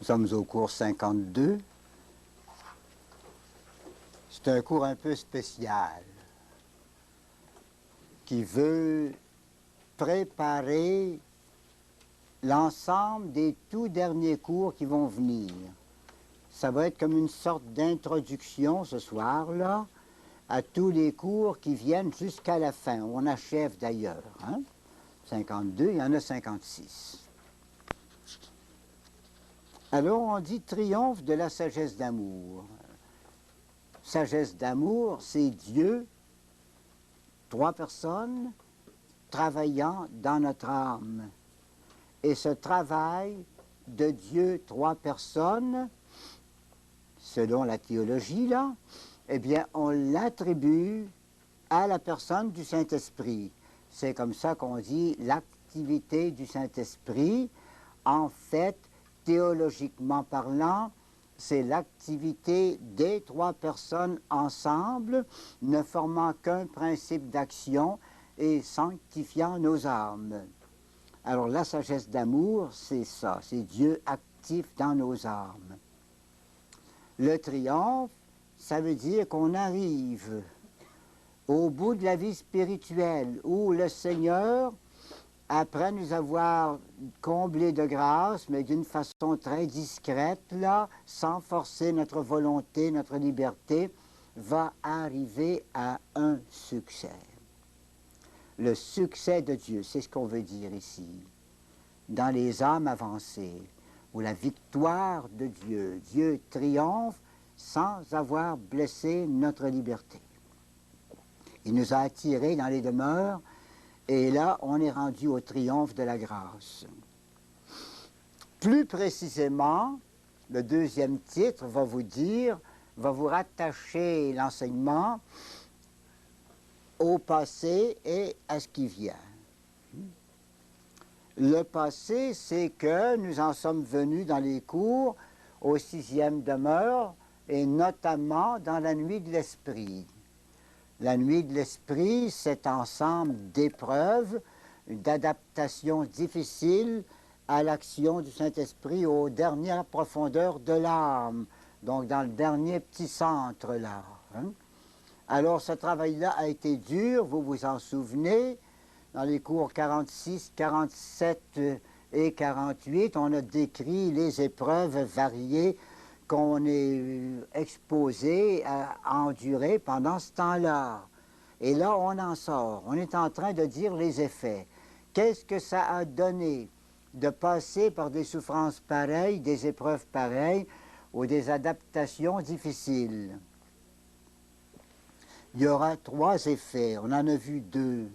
Nous sommes au cours 52. C'est un cours un peu spécial qui veut préparer l'ensemble des tout derniers cours qui vont venir. Ça va être comme une sorte d'introduction ce soir-là à tous les cours qui viennent jusqu'à la fin. On achève d'ailleurs. 52, il y en a 56. Alors on dit triomphe de la sagesse d'amour. Sagesse d'amour, c'est Dieu, trois personnes, travaillant dans notre âme. Et ce travail de Dieu, trois personnes, selon la théologie, là, eh bien, on l'attribue à la personne du Saint-Esprit. C'est comme ça qu'on dit l'activité du Saint-Esprit. En fait, théologiquement parlant, c'est l'activité des trois personnes ensemble, ne formant qu'un principe d'action et sanctifiant nos âmes. Alors la sagesse d'amour, c'est ça, c'est Dieu actif dans nos âmes. Le triomphe, ça veut dire qu'on arrive au bout de la vie spirituelle où le Seigneur, après nous avoir comblés de grâce, mais d'une façon très discrète, là, sans forcer notre volonté, notre liberté, va arriver à un succès. Le succès de Dieu, c'est ce qu'on veut dire ici, dans les âmes avancées, où la victoire de Dieu, Dieu triomphe sans avoir blessé notre liberté. Il nous a attirés dans les demeures, et là, on est rendu au triomphe de la grâce. Plus précisément, le deuxième titre va vous rattacher l'enseignement au passé et à ce qui vient. Le passé, c'est que nous en sommes venus dans les cours au sixième demeure, et notamment dans la nuit de l'esprit. La nuit de l'esprit, cet ensemble d'épreuves, d'adaptations difficiles à l'action du Saint-Esprit aux dernières profondeurs de l'âme, donc dans le dernier petit centre là. Alors ce travail-là a été dur, vous vous en souvenez, dans les cours 46, 47 et 48, on a décrit les épreuves variées qu'on est exposé à endurer pendant ce temps-là. Et là, on en sort. On est en train de dire les effets. Qu'est-ce que ça a donné de passer par des souffrances pareilles, des épreuves pareilles ou des adaptations difficiles? Il y aura trois effets. On en a vu deux.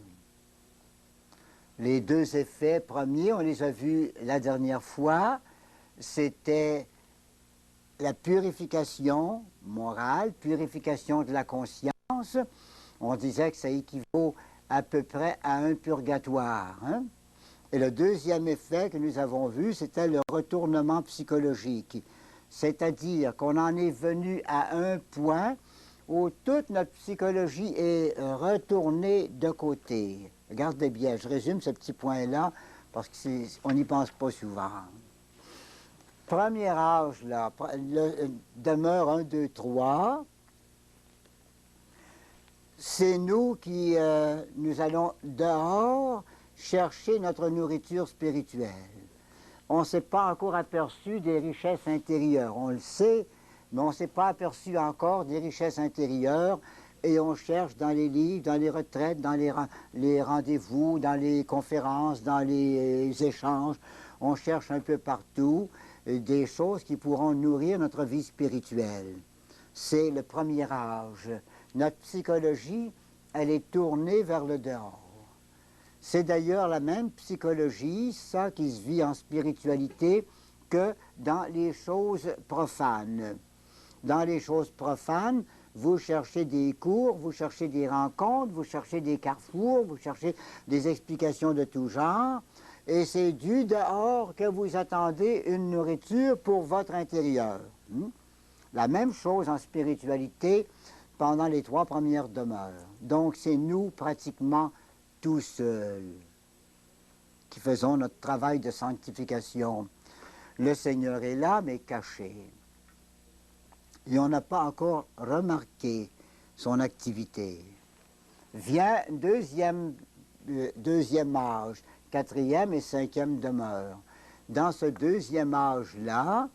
Les deux effets premiers, on les a vus la dernière fois. C'était la purification morale, purification de la conscience. On disait que ça équivaut à peu près à un purgatoire. Et le deuxième effet que nous avons vu, c'était le retournement psychologique. C'est-à-dire qu'on en est venu à un point où toute notre psychologie est retournée de côté. Regardez bien, je résume ce petit point-là parce qu'on n'y pense pas souvent. Premier âge, là, demeure 1, 2, 3. C'est nous qui nous allons dehors chercher notre nourriture spirituelle. On ne s'est pas encore aperçu des richesses intérieures. On le sait, mais on ne s'est pas aperçu encore des richesses intérieures. Et on cherche dans les livres, dans les retraites, dans les rendez-vous, dans les conférences, dans les échanges. On cherche un peu partout des choses qui pourront nourrir notre vie spirituelle. C'est le premier âge. Notre psychologie, elle est tournée vers le dehors. C'est d'ailleurs la même psychologie, ça, qui se vit en spiritualité, que dans les choses profanes. Dans les choses profanes, vous cherchez des cours, vous cherchez des rencontres, vous cherchez des carrefours, vous cherchez des explications de tout genre, et c'est du dehors que vous attendez une nourriture pour votre intérieur. La même chose en spiritualité pendant les trois premières demeures. Donc c'est nous pratiquement tout seuls qui faisons notre travail de sanctification. Le Seigneur est là, mais caché. Et on n'a pas encore remarqué son activité. Vient deuxième âge, quatrième et cinquième demeure. Dans ce deuxième âge-là,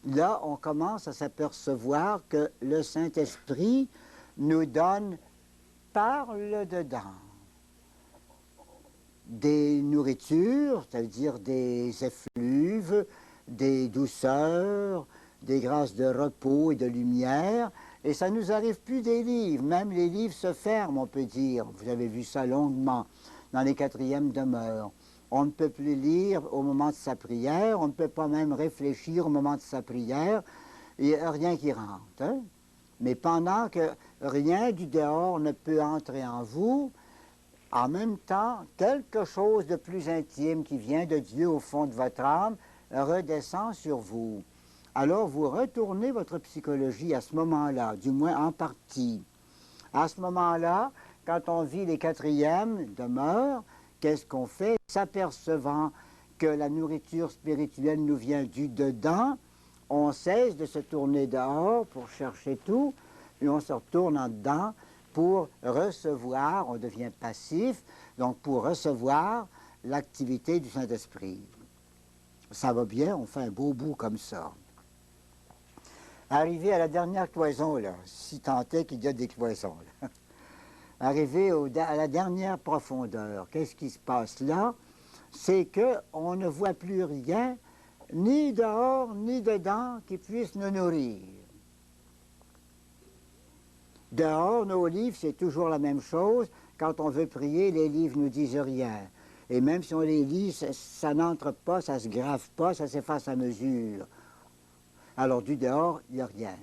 là, on commence à s'apercevoir que le Saint-Esprit nous donne par le dedans des nourritures, c'est-à-dire des effluves, des douceurs, des grâces de repos et de lumière, et ça ne nous arrive plus des livres. Même les livres se ferment, on peut dire. Vous avez vu ça longuement dans les quatrièmes demeures. On ne peut plus lire au moment de sa prière, on ne peut pas même réfléchir au moment de sa prière, il n'y a rien qui rentre. Hein? Mais pendant que rien du dehors ne peut entrer en vous, en même temps, quelque chose de plus intime qui vient de Dieu au fond de votre âme redescend sur vous. Alors vous retournez votre psychologie à ce moment-là, du moins en partie. À ce moment-là, quand on vit les quatrièmes demeures, qu'est-ce qu'on fait? S'apercevant que la nourriture spirituelle nous vient du dedans, on cesse de se tourner dehors pour chercher tout, et on se retourne en dedans pour recevoir, on devient passif, donc pour recevoir l'activité du Saint-Esprit. Ça va bien, on fait un beau bout comme ça. Arrivé à la dernière cloison, là, si tant est qu'il y a des cloisons, là. Arrivé à la dernière profondeur, qu'est-ce qui se passe là? C'est qu'on ne voit plus rien, ni dehors, ni dedans, qui puisse nous nourrir. Dehors, nos livres, c'est toujours la même chose. Quand on veut prier, les livres ne nous disent rien. Et même si on les lit, ça n'entre pas, ça ne se grave pas, ça s'efface à mesure. Alors du dehors, il n'y a rien.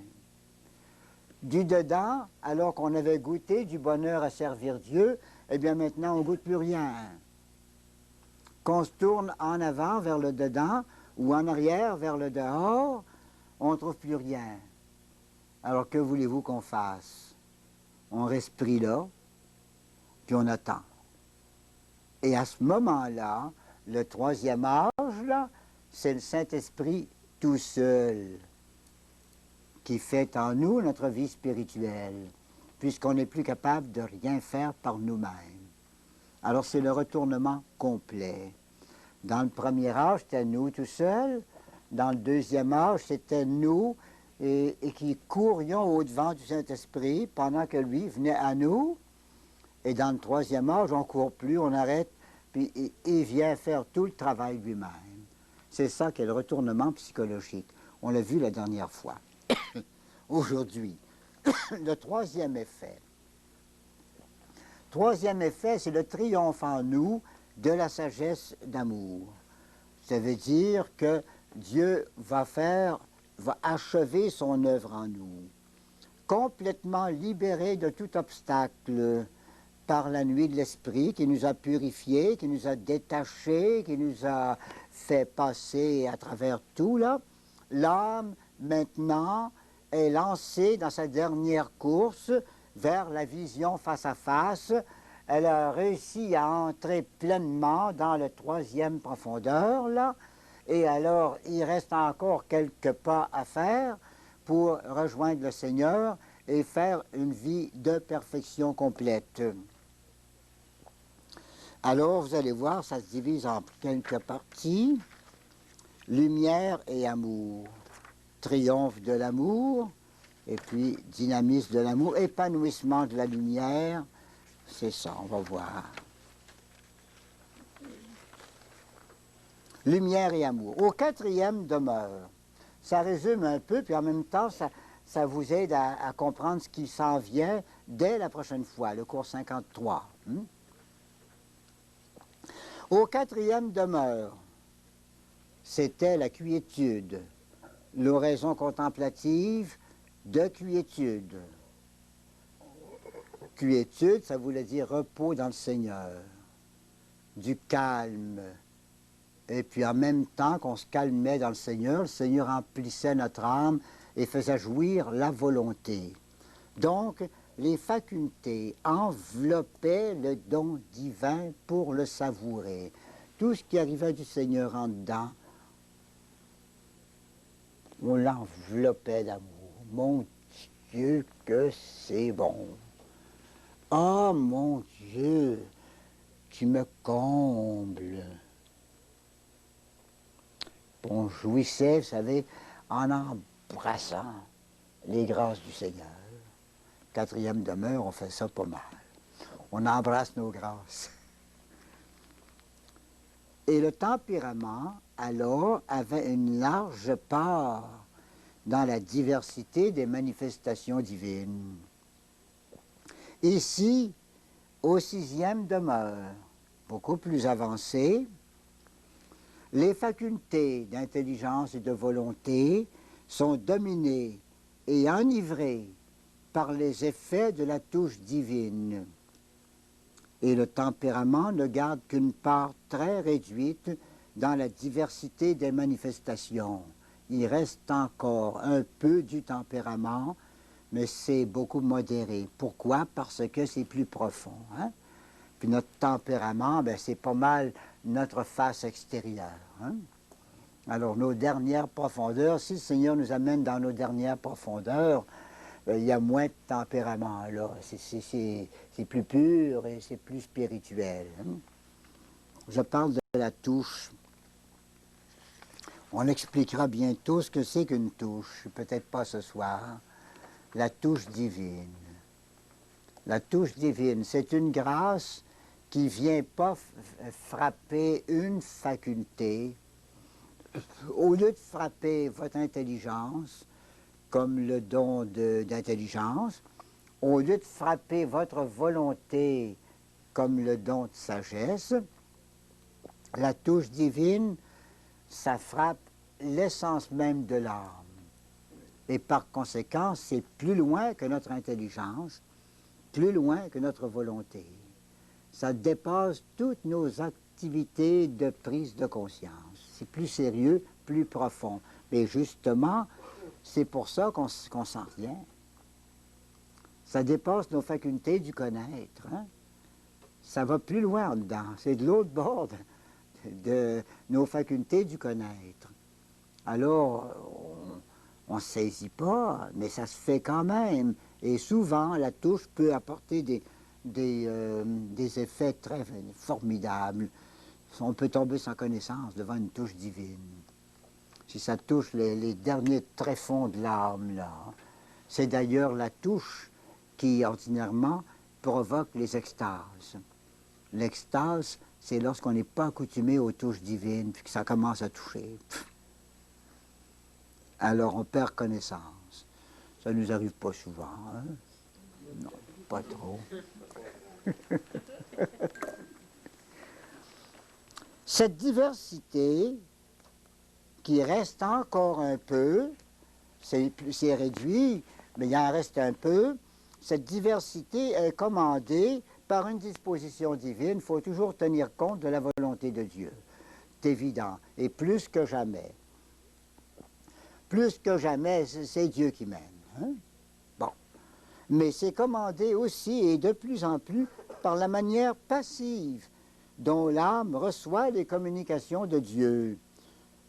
Du dedans, alors qu'on avait goûté du bonheur à servir Dieu, eh bien maintenant on ne goûte plus rien. Qu'on se tourne en avant vers le dedans ou en arrière vers le dehors, on ne trouve plus rien. Alors que voulez-vous qu'on fasse? On reste pris là, puis on attend. Et à ce moment-là, le troisième âge, là, c'est le Saint-Esprit tout seul qui fait en nous notre vie spirituelle, puisqu'on n'est plus capable de rien faire par nous-mêmes. Alors c'est le retournement complet. Dans le premier âge, c'était nous tout seuls. Dans le deuxième âge, c'était nous et qui courions au-devant du Saint-Esprit pendant que lui venait à nous. Et dans le troisième âge, on ne court plus, on arrête, puis il vient faire tout le travail lui-même. C'est ça qu'est le retournement psychologique. On l'a vu la dernière fois. Aujourd'hui, le troisième effet. Troisième effet, c'est le triomphe en nous de la sagesse d'amour. Ça veut dire que Dieu va achever son œuvre en nous, complètement libéré de tout obstacle par la nuit de l'Esprit qui nous a purifiés, qui nous a détachés, qui nous a fait passer à travers tout, là. L'âme, maintenant, est lancée dans sa dernière course vers la vision face à face. Elle a réussi à entrer pleinement dans le troisième profondeur, là, et alors il reste encore quelques pas à faire pour rejoindre le Seigneur et faire une vie de perfection complète. Alors, vous allez voir, ça se divise en quelques parties. Lumière et amour. Triomphe de l'amour, et puis dynamisme de l'amour, épanouissement de la lumière. C'est ça, on va voir. Lumière et amour. Au quatrième demeure. Ça résume un peu, puis en même temps, ça vous aide à comprendre ce qui s'en vient dès la prochaine fois, le cours 53. Au quatrième demeure, c'était la quiétude, l'oraison contemplative de quiétude. Quiétude, ça voulait dire repos dans le Seigneur, du calme. Et puis en même temps qu'on se calmait dans le Seigneur emplissait notre âme et faisait jouir la volonté. Donc, les facultés enveloppaient le don divin pour le savourer. Tout ce qui arrivait du Seigneur en dedans, on l'enveloppait d'amour. Mon Dieu, que c'est bon! Oh mon Dieu, tu me combles! On jouissait, vous savez, en embrassant les grâces du Seigneur. Quatrième demeure, on fait ça pas mal. On embrasse nos grâces. Et le tempérament, alors, avait une large part dans la diversité des manifestations divines. Ici, au sixième demeure, beaucoup plus avancée, les facultés d'intelligence et de volonté sont dominées et enivrées par les effets de la touche divine. Et le tempérament ne garde qu'une part très réduite dans la diversité des manifestations. Il reste encore un peu du tempérament, mais c'est beaucoup modéré. Pourquoi? Parce que c'est plus profond. Hein? Puis notre tempérament, ben, c'est pas mal notre face extérieure. Hein? Alors, nos dernières profondeurs, si le Seigneur nous amène dans nos dernières profondeurs, il y a moins de tempérament, là. C'est plus pur et c'est plus spirituel. Hein? Je parle de la touche. On expliquera bientôt ce que c'est qu'une touche, peut-être pas ce soir. La touche divine. La touche divine, c'est une grâce qui ne vient pas frapper une faculté. Au lieu de frapper votre intelligence, comme le don d'intelligence, au lieu de frapper votre volonté comme le don de sagesse, la touche divine, ça frappe l'essence même de l'âme. Et par conséquent, c'est plus loin que notre intelligence, plus loin que notre volonté. Ça dépasse toutes nos activités de prise de conscience. C'est plus sérieux, plus profond. Mais justement, c'est pour ça qu'on s'en revient. Ça dépasse nos facultés du connaître. Hein? Ça va plus loin en dedans. C'est de l'autre bord de nos facultés du connaître. Alors, on ne saisit pas, mais ça se fait quand même. Et souvent, la touche peut apporter des effets très formidables. On peut tomber sans connaissance devant une touche divine. Si ça touche les derniers tréfonds de l'âme, là, c'est d'ailleurs la touche qui, ordinairement, provoque les extases. L'extase, c'est lorsqu'on n'est pas accoutumé aux touches divines, puis que ça commence à toucher. Alors on perd connaissance. Ça ne nous arrive pas souvent. Hein? Non, pas trop. Cette diversité qui reste encore un peu, c'est réduit, mais il en reste un peu, cette diversité est commandée par une disposition divine. Il faut toujours tenir compte de la volonté de Dieu. C'est évident. Et plus que jamais. Plus que jamais, c'est Dieu qui mène. Hein? Bon. Mais c'est commandé aussi, et de plus en plus, par la manière passive dont l'âme reçoit les communications de Dieu,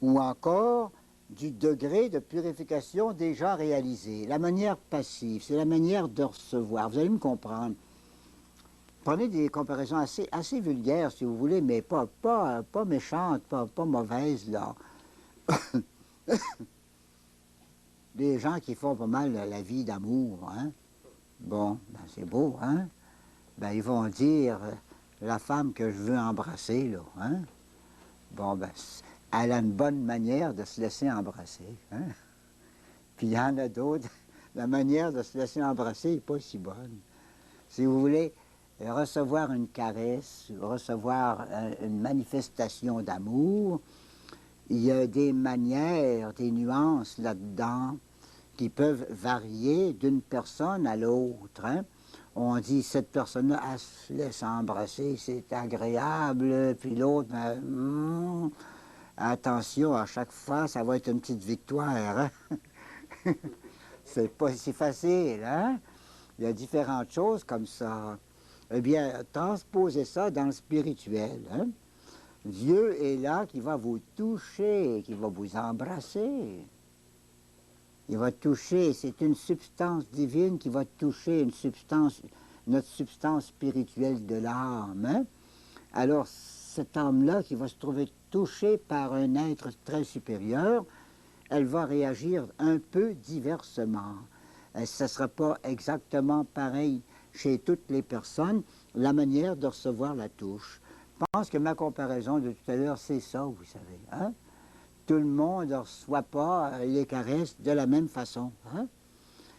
ou encore du degré de purification déjà réalisé. La manière passive, c'est la manière de recevoir. Vous allez me comprendre. Prenez des comparaisons assez vulgaires, si vous voulez, mais pas méchantes, pas mauvaises, là. Des gens qui font pas mal la vie d'amour, hein? Bon, ben c'est beau, hein? Ben ils vont dire, la femme que je veux embrasser, là, hein? Bon, ben, elle a une bonne manière de se laisser embrasser, hein? Puis il y en a d'autres, la manière de se laisser embrasser n'est pas si bonne. Si vous voulez recevoir une caresse, recevoir une manifestation d'amour, il y a des manières, des nuances là-dedans qui peuvent varier d'une personne à l'autre. Hein? On dit, cette personne-là, elle se laisse embrasser, c'est agréable, puis l'autre, ben, attention, à chaque fois, ça va être une petite victoire. Hein? C'est pas si facile, hein? Il y a différentes choses comme ça. Eh bien, transposez ça dans le spirituel. Hein? Dieu est là qui va vous toucher, qui va vous embrasser. Il va toucher, c'est une substance divine qui va toucher notre substance spirituelle de l'âme. Hein? Alors, cette âme-là qui va se trouver touchée par un être très supérieur, elle va réagir un peu diversement. Ce ne sera pas exactement pareil chez toutes les personnes, la manière de recevoir la touche. Je pense que ma comparaison de tout à l'heure, c'est ça, vous savez. Hein? Tout le monde ne reçoit pas les caresses de la même façon. Hein?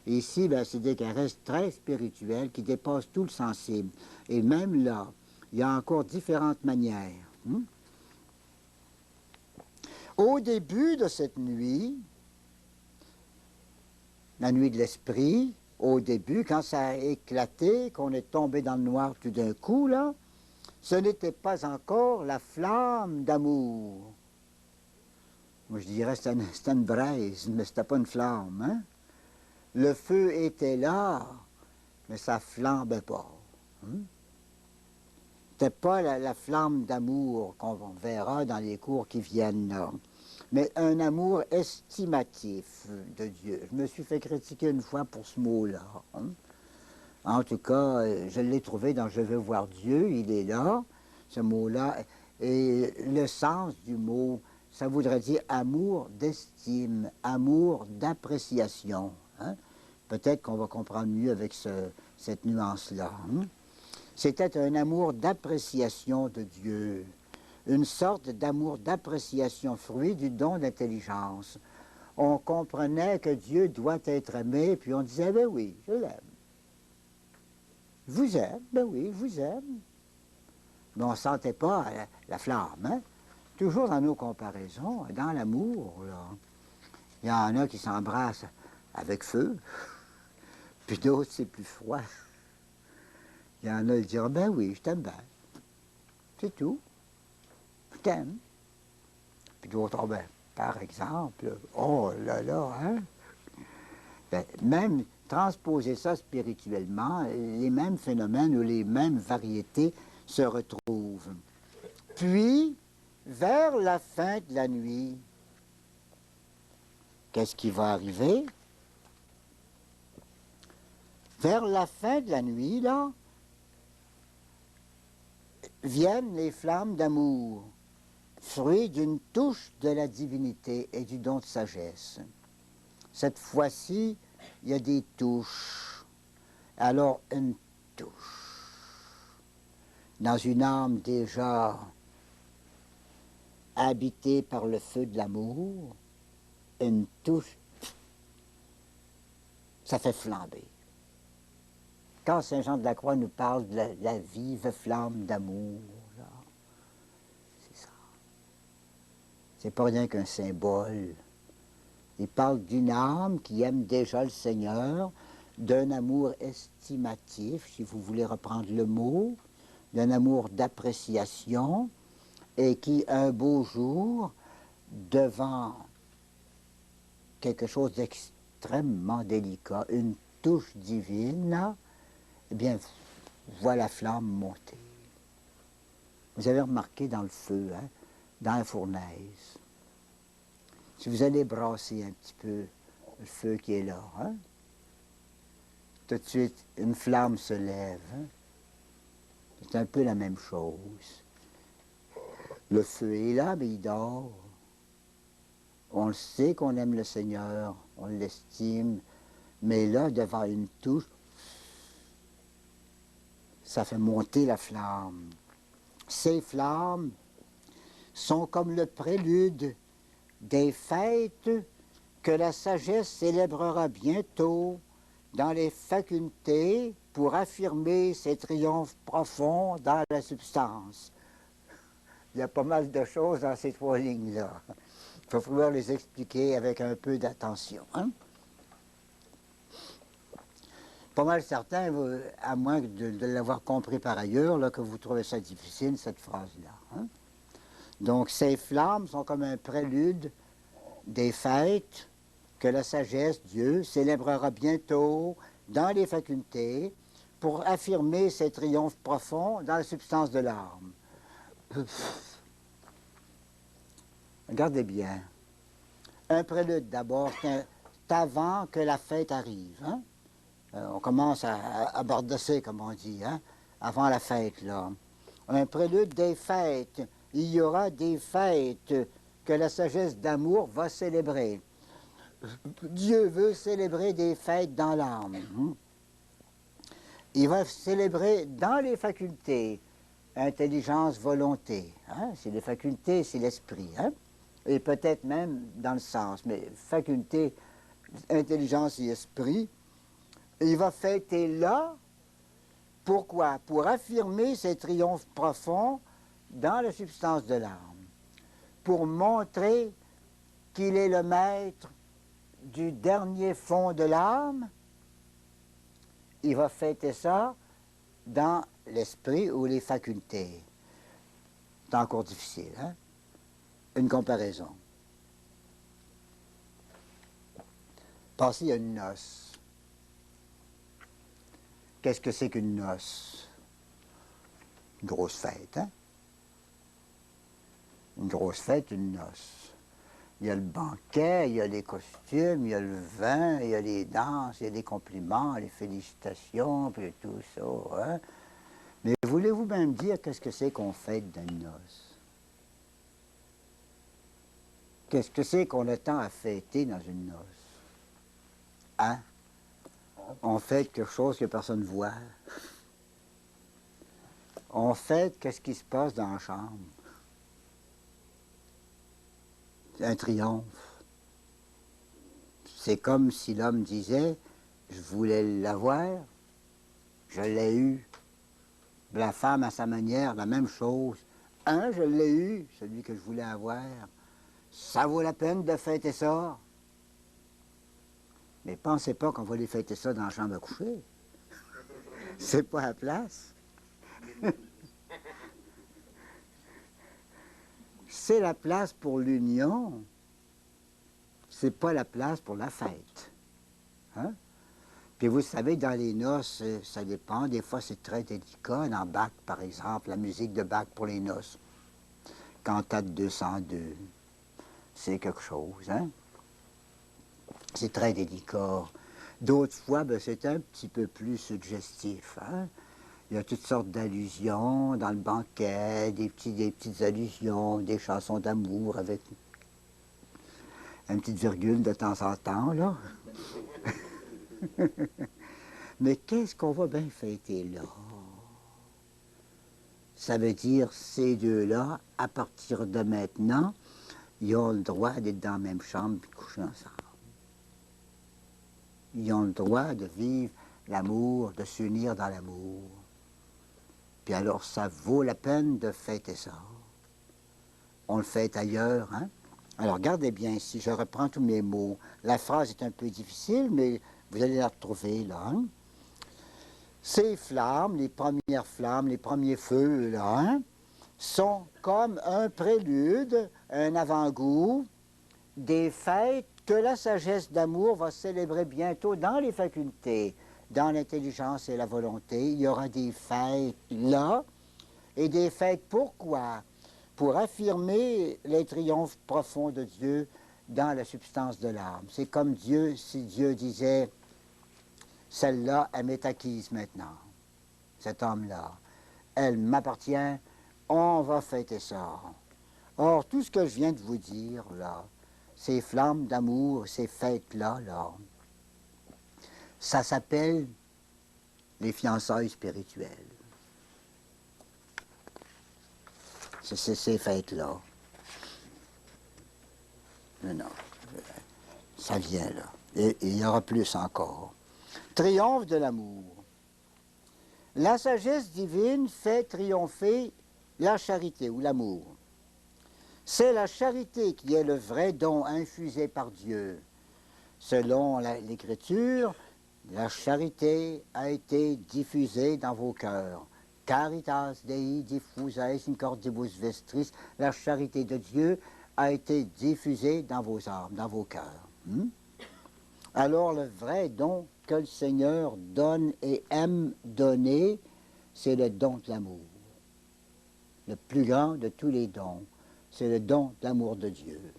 Ici, ben, c'est des caresses très spirituelles qui dépassent tout le sensible. Et même là, il y a encore différentes manières. Hein? Au début de cette nuit, la nuit de l'esprit, au début, quand ça a éclaté, qu'on est tombé dans le noir tout d'un coup, là, ce n'était pas encore la flamme d'amour. Moi, je dirais que c'était une braise, mais c'était pas une flamme. Hein? Le feu était là, mais ça flambait pas. Hein? C'était pas la flamme d'amour qu'on verra dans les cours qui viennent là, mais un amour estimatif de Dieu. Je me suis fait critiquer une fois pour ce mot-là. Hein? En tout cas, je l'ai trouvé dans Je veux voir Dieu, il est là, ce mot-là. Et le sens du mot, ça voudrait dire amour d'estime, amour d'appréciation. Hein? Peut-être qu'on va comprendre mieux avec cette nuance-là. Hein? C'était un amour d'appréciation de Dieu, une sorte d'amour d'appréciation, fruit du don d'intelligence. On comprenait que Dieu doit être aimé, puis on disait, ben oui, je l'aime. Vous aime, ben oui, je vous aime. Mais on ne sentait pas la flamme. Hein? Toujours dans nos comparaisons, dans l'amour, là. Il y en a qui s'embrassent avec feu, puis d'autres, c'est plus froid. Il y en a qui diront, ben oui, je t'aime bien. C'est tout. Je t'aime. Puis d'autres, ben, par exemple, oh là là, hein? Ben, même transposer ça spirituellement, les mêmes phénomènes ou les mêmes variétés se retrouvent. Puis, vers la fin de la nuit, qu'est-ce qui va arriver? Vers la fin de la nuit, là, viennent les flammes d'amour, fruit d'une touche de la divinité et du don de sagesse. Cette fois-ci, il y a des touches. Alors, une touche. Dans une âme déjà habitée par le feu de l'amour, une touche, ça fait flamber. Quand Saint Jean de la Croix nous parle de la vive flamme d'amour, c'est ça. C'est pas rien qu'un symbole. Il parle d'une âme qui aime déjà le Seigneur, d'un amour estimatif, si vous voulez reprendre le mot, d'un amour d'appréciation, et qui, un beau jour, devant quelque chose d'extrêmement délicat, une touche divine, eh bien, voit la flamme monter. Vous avez remarqué dans le feu, hein, dans la fournaise, si vous allez brasser un petit peu le feu qui est là, hein, tout de suite, une flamme se lève. Hein. C'est un peu la même chose. Le feu est là, mais il dort. On le sait qu'on aime le Seigneur, on l'estime, mais là, devant une touche, ça fait monter la flamme. Ces flammes sont comme le prélude des fêtes que la sagesse célébrera bientôt dans les facultés pour affirmer ses triomphes profonds dans la substance. Il y a pas mal de choses dans ces trois lignes-là. Il va falloir les expliquer avec un peu d'attention. Hein? Pas mal certain, à moins de l'avoir compris par ailleurs, là, que vous trouvez ça difficile, cette phrase-là. Hein? Donc, ces flammes sont comme un prélude des fêtes que la sagesse, Dieu, célébrera bientôt dans les facultés pour affirmer ses triomphes profonds dans la substance de l'âme. Regardez bien. Un prélude, d'abord, avant que la fête arrive. Hein? On commence à bordasser, comme on dit, hein? Avant la fête, là. Un prélude des fêtes. Il y aura des fêtes que la sagesse d'amour va célébrer. Dieu veut célébrer des fêtes dans l'âme. Il va célébrer dans les facultés, intelligence, volonté. Hein? C'est les facultés, c'est l'esprit. Hein? Et peut-être même dans le sens, mais faculté, intelligence et esprit. Il va fêter là. Pourquoi? Pour affirmer ses triomphes profonds dans la substance de l'âme. Pour montrer qu'il est le maître du dernier fond de l'âme. Il va fêter ça dans l'esprit ou les facultés. C'est encore difficile, hein? Une comparaison. Pensez à une noce. Qu'est-ce que c'est qu'une noce? Une grosse fête, hein? Une grosse fête, une noce. Il y a le banquet, il y a les costumes, il y a le vin, il y a les danses, il y a les compliments, les félicitations, puis tout ça, hein? Mais voulez-vous même dire qu'est-ce que c'est qu'on fête dans une noce? Qu'est-ce que c'est qu'on a tant à fêter dans une noce? Hein? On fête quelque chose que personne ne voit. On fête qu'est-ce qui se passe dans la chambre. C'est un triomphe. C'est comme si l'homme disait, je voulais l'avoir, je l'ai eu. La femme, à sa manière, la même chose. Je l'ai eu, celui que je voulais avoir. Ça vaut la peine de fêter ça. Mais pensez pas qu'on va les fêter ça dans la chambre à coucher. C'est pas la place. C'est la place pour l'union. C'est pas la place pour la fête. Hein? Puis vous savez, dans les noces, ça dépend. Des fois, c'est très délicat. Dans Bach, par exemple, la musique de Bach pour les noces. Cantate 202. C'est quelque chose, hein? C'est très délicat. D'autres fois, ben, c'est un petit peu plus suggestif, hein? Il y a toutes sortes d'allusions dans le banquet, des petites allusions, des chansons d'amour avec une petite virgule de temps en temps, là. Mais qu'est-ce qu'on va bien fêter là? Ça veut dire ces deux-là, à partir de maintenant, ils ont le droit d'être dans la même chambre et de coucher ensemble. Ils ont le droit de vivre l'amour, de s'unir dans l'amour. Puis alors, ça vaut la peine de fêter ça. On le fête ailleurs, hein? Alors, regardez bien, si je reprends tous mes mots, la phrase est un peu difficile, mais vous allez la retrouver, là. Hein? Ces flammes, les premiers feux, là, hein, sont comme un prélude, un avant-goût des fêtes que la sagesse d'amour va célébrer bientôt dans les facultés, dans l'intelligence et la volonté. Il y aura des fêtes là, et des fêtes pourquoi? Pour affirmer les triomphes profonds de Dieu dans la substance de l'âme. C'est comme Dieu, si Dieu disait, celle-là, elle m'est acquise maintenant, cet homme-là. Elle m'appartient, on va fêter ça. Or, tout ce que je viens de vous dire, là, ces flammes d'amour, ces fêtes-là, là, ça s'appelle les fiançailles spirituelles. C'est ces fêtes-là. Non, ça vient là. Et il y aura plus encore. Triomphe de l'amour. La sagesse divine fait triompher la charité ou l'amour. C'est la charité qui est le vrai don infusé par Dieu. Selon l'Écriture, la charité a été diffusée dans vos cœurs. Caritas Dei diffusa in cordibus vestris. La charité de Dieu a été diffusée dans vos âmes, dans vos cœurs. Alors le vrai don que le Seigneur donne et aime donner, c'est le don de l'amour. Le plus grand de tous les dons, c'est le don de l'amour de Dieu.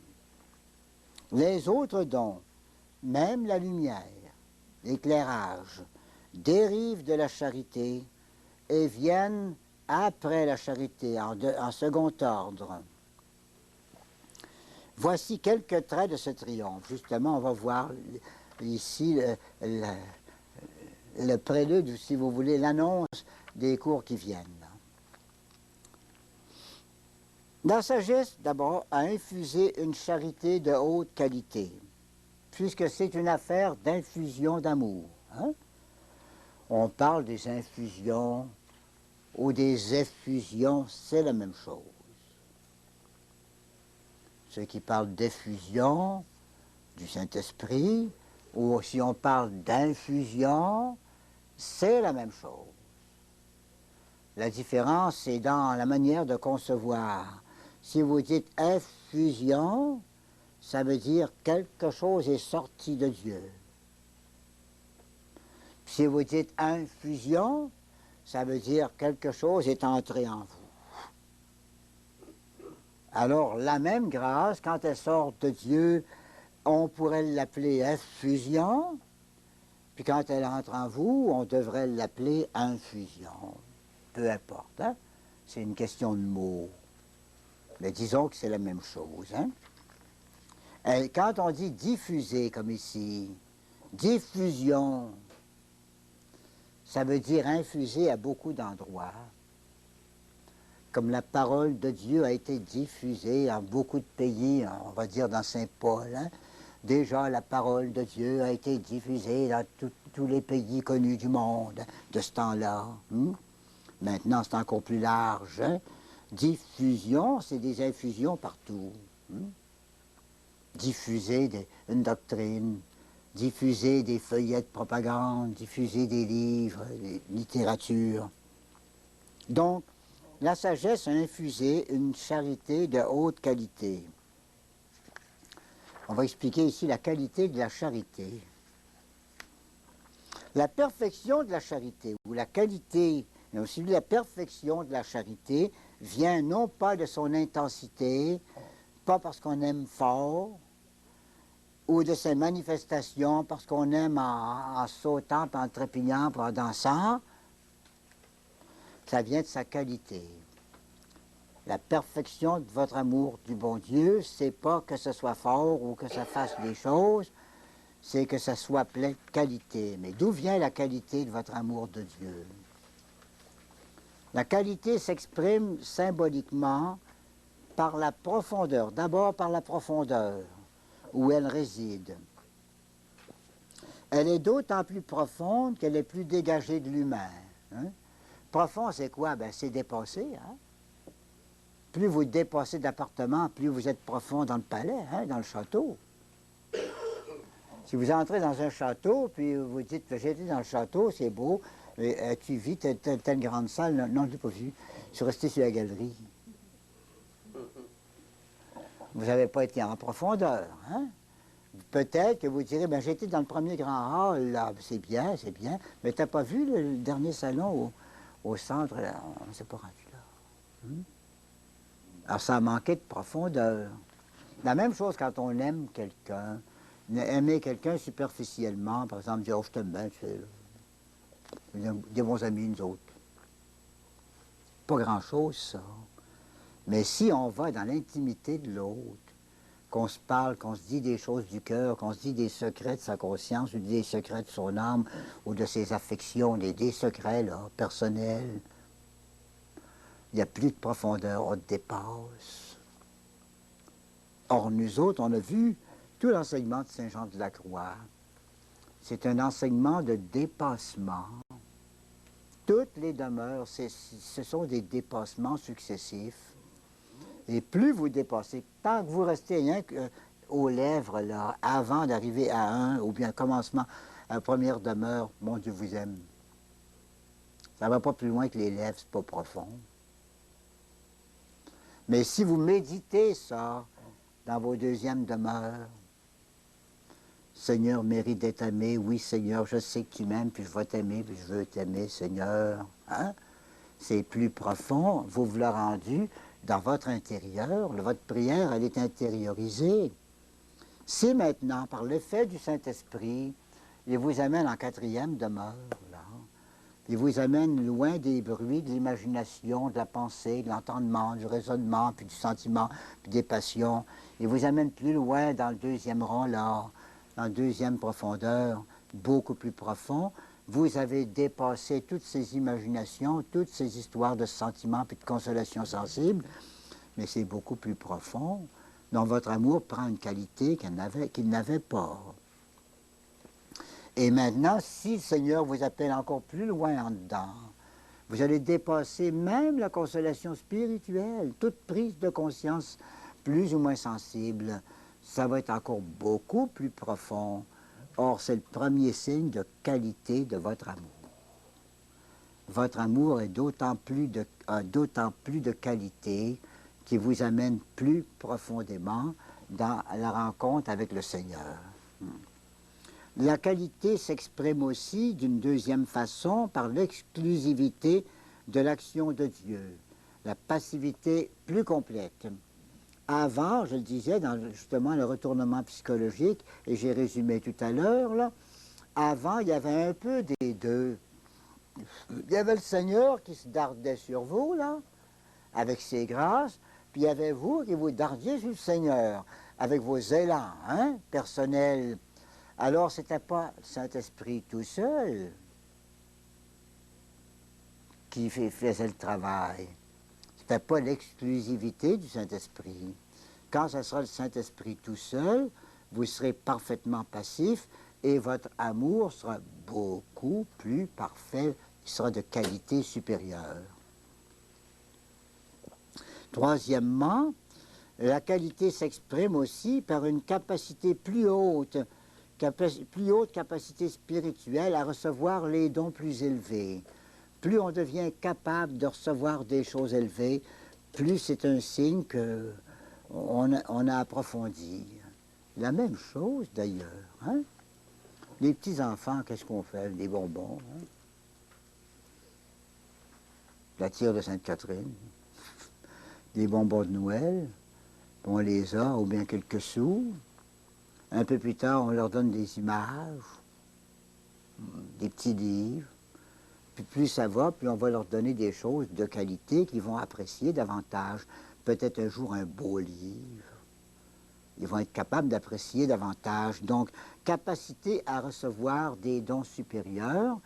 Les autres dons, même la lumière, l'éclairage, dérivent de la charité et viennent après la charité, en second ordre. Voici quelques traits de ce triomphe. Justement, on va voir ici le prélude, ou si vous voulez, l'annonce des cours qui viennent. La sagesse, d'abord, a infusé une charité de haute qualité, puisque c'est une affaire d'infusion d'amour. Hein? On parle des infusions ou des effusions, c'est la même chose. Ceux qui parlent d'effusion du Saint-Esprit, ou si on parle d'infusion, c'est la même chose. La différence, c'est dans la manière de concevoir. Si vous dites effusion, ça veut dire quelque chose est sorti de Dieu. Si vous dites infusion, ça veut dire quelque chose est entré en vous. Alors, la même grâce, quand elle sort de Dieu, on pourrait l'appeler effusion, puis quand elle entre en vous, on devrait l'appeler infusion. Peu importe, hein? C'est une question de mots. Mais disons que c'est la même chose, hein? Et quand on dit diffuser, comme ici, diffusion, ça veut dire infuser à beaucoup d'endroits. Comme la parole de Dieu a été diffusée en beaucoup de pays, on va dire dans Saint-Paul, hein? Déjà, la parole de Dieu a été diffusée dans tous les pays connus du monde de ce temps-là. Maintenant, c'est encore plus large. Hein? Diffusion, c'est des infusions partout. Diffuser une doctrine, diffuser des feuillets de propagande, diffuser des livres, des littératures. Donc, la sagesse a infusé une charité de haute qualité. On va expliquer ici la qualité de la charité. La perfection de la charité, ou la qualité, mais aussi la perfection de la charité, vient non pas de son intensité, pas parce qu'on aime fort, ou de ses manifestations, parce qu'on aime en sautant, en trépignant, en dansant. Ça vient de sa qualité. La perfection de votre amour du bon Dieu, c'est pas que ce soit fort ou que ça fasse des choses, c'est que ça soit plein de qualité. Mais d'où vient la qualité de votre amour de Dieu? La qualité s'exprime symboliquement par la profondeur, d'abord par la profondeur où elle réside. Elle est d'autant plus profonde qu'elle est plus dégagée de l'humain. Hein? Profond, c'est quoi? Ben, c'est dépassé. Hein? Plus vous dépassez d'appartement, plus vous êtes profond dans le palais, hein, dans le château. Si vous entrez dans un château, puis vous dites, j'étais dans le château, c'est beau, mais tu vis telle grande salle, non, je ne l'ai pas vu. Je suis resté sur la galerie. Vous n'avez pas été en profondeur. Hein? Peut-être que vous direz, ben, j'étais dans le premier grand hall, là, c'est bien, mais tu n'as pas vu le dernier salon au centre, là? On ne s'est pas rendu là. Alors, ça a manqué de profondeur. La même chose quand on aime quelqu'un. Aimer quelqu'un superficiellement, par exemple, dire, oh, je t'aime bien, tu sais, des bons amis, nous autres. Pas grand-chose, ça. Mais si on va dans l'intimité de l'autre, qu'on se parle, qu'on se dit des choses du cœur, qu'on se dit des secrets de sa conscience, ou des secrets de son âme, ou de ses affections, des secrets, là, personnels, il n'y a plus de profondeur, on dépasse. Or, nous autres, on a vu tout l'enseignement de Saint Jean de la Croix. C'est un enseignement de dépassement. Toutes les demeures, ce sont des dépassements successifs. Et plus vous dépassez, tant que vous restez rien aux lèvres, là, avant d'arriver à un, ou bien commencement, à la première demeure, mon Dieu vous aime. Ça ne va pas plus loin que les lèvres, c'est pas profond. Mais si vous méditez ça dans vos deuxièmes demeures, Seigneur, mérite d'être aimé. Oui, Seigneur, je sais que tu m'aimes, puis je vais t'aimer, puis je veux t'aimer, Seigneur. Hein? C'est plus profond. Vous l'avez rendu dans votre intérieur. Votre prière, elle est intériorisée. Si maintenant, par l'effet du Saint-Esprit, il vous amène en quatrième demeure, là, il vous amène loin des bruits de l'imagination, de la pensée, de l'entendement, du raisonnement, puis du sentiment, puis des passions. Il vous amène plus loin dans le deuxième rang, là, dans la deuxième profondeur, beaucoup plus profond. Vous avez dépassé toutes ces imaginations, toutes ces histoires de sentiments puis de consolation sensible, mais c'est beaucoup plus profond, dont votre amour prend une qualité qu'il n'avait pas. Et maintenant, si le Seigneur vous appelle encore plus loin en dedans, vous allez dépasser même la consolation spirituelle, toute prise de conscience plus ou moins sensible. Ça va être encore beaucoup plus profond. Or, c'est le premier signe de qualité de votre amour. Votre amour est d'autant plus de qualité qui vous amène plus profondément dans la rencontre avec le Seigneur. La qualité s'exprime aussi d'une deuxième façon par l'exclusivité de l'action de Dieu, la passivité plus complète. Avant, je le disais, dans justement le retournement psychologique, et j'ai résumé tout à l'heure, là, avant, il y avait un peu des deux. Il y avait le Seigneur qui se dardait sur vous, là, avec ses grâces, puis il y avait vous qui vous dardiez sur le Seigneur, avec vos élans, hein, personnels. Alors, ce n'était pas le Saint-Esprit tout seul qui faisait le travail. Ce n'était pas l'exclusivité du Saint-Esprit. Quand ce sera le Saint-Esprit tout seul, vous serez parfaitement passif et votre amour sera beaucoup plus parfait, il sera de qualité supérieure. Troisièmement, la qualité s'exprime aussi par une capacité plus haute capacité spirituelle à recevoir les dons plus élevés. Plus on devient capable de recevoir des choses élevées, plus c'est un signe qu'on a approfondi. La même chose d'ailleurs. Hein? Les petits-enfants, qu'est-ce qu'on fait? Des bonbons. Hein? La tire de Sainte-Catherine. Des bonbons de Noël. On les a, ou bien quelques sous. Un peu plus tard, on leur donne des images, des petits livres. Puis plus ça va, plus on va leur donner des choses de qualité qu'ils vont apprécier davantage. Peut-être un jour un beau livre. Ils vont être capables d'apprécier davantage. Donc, capacité à recevoir des dons supérieurs,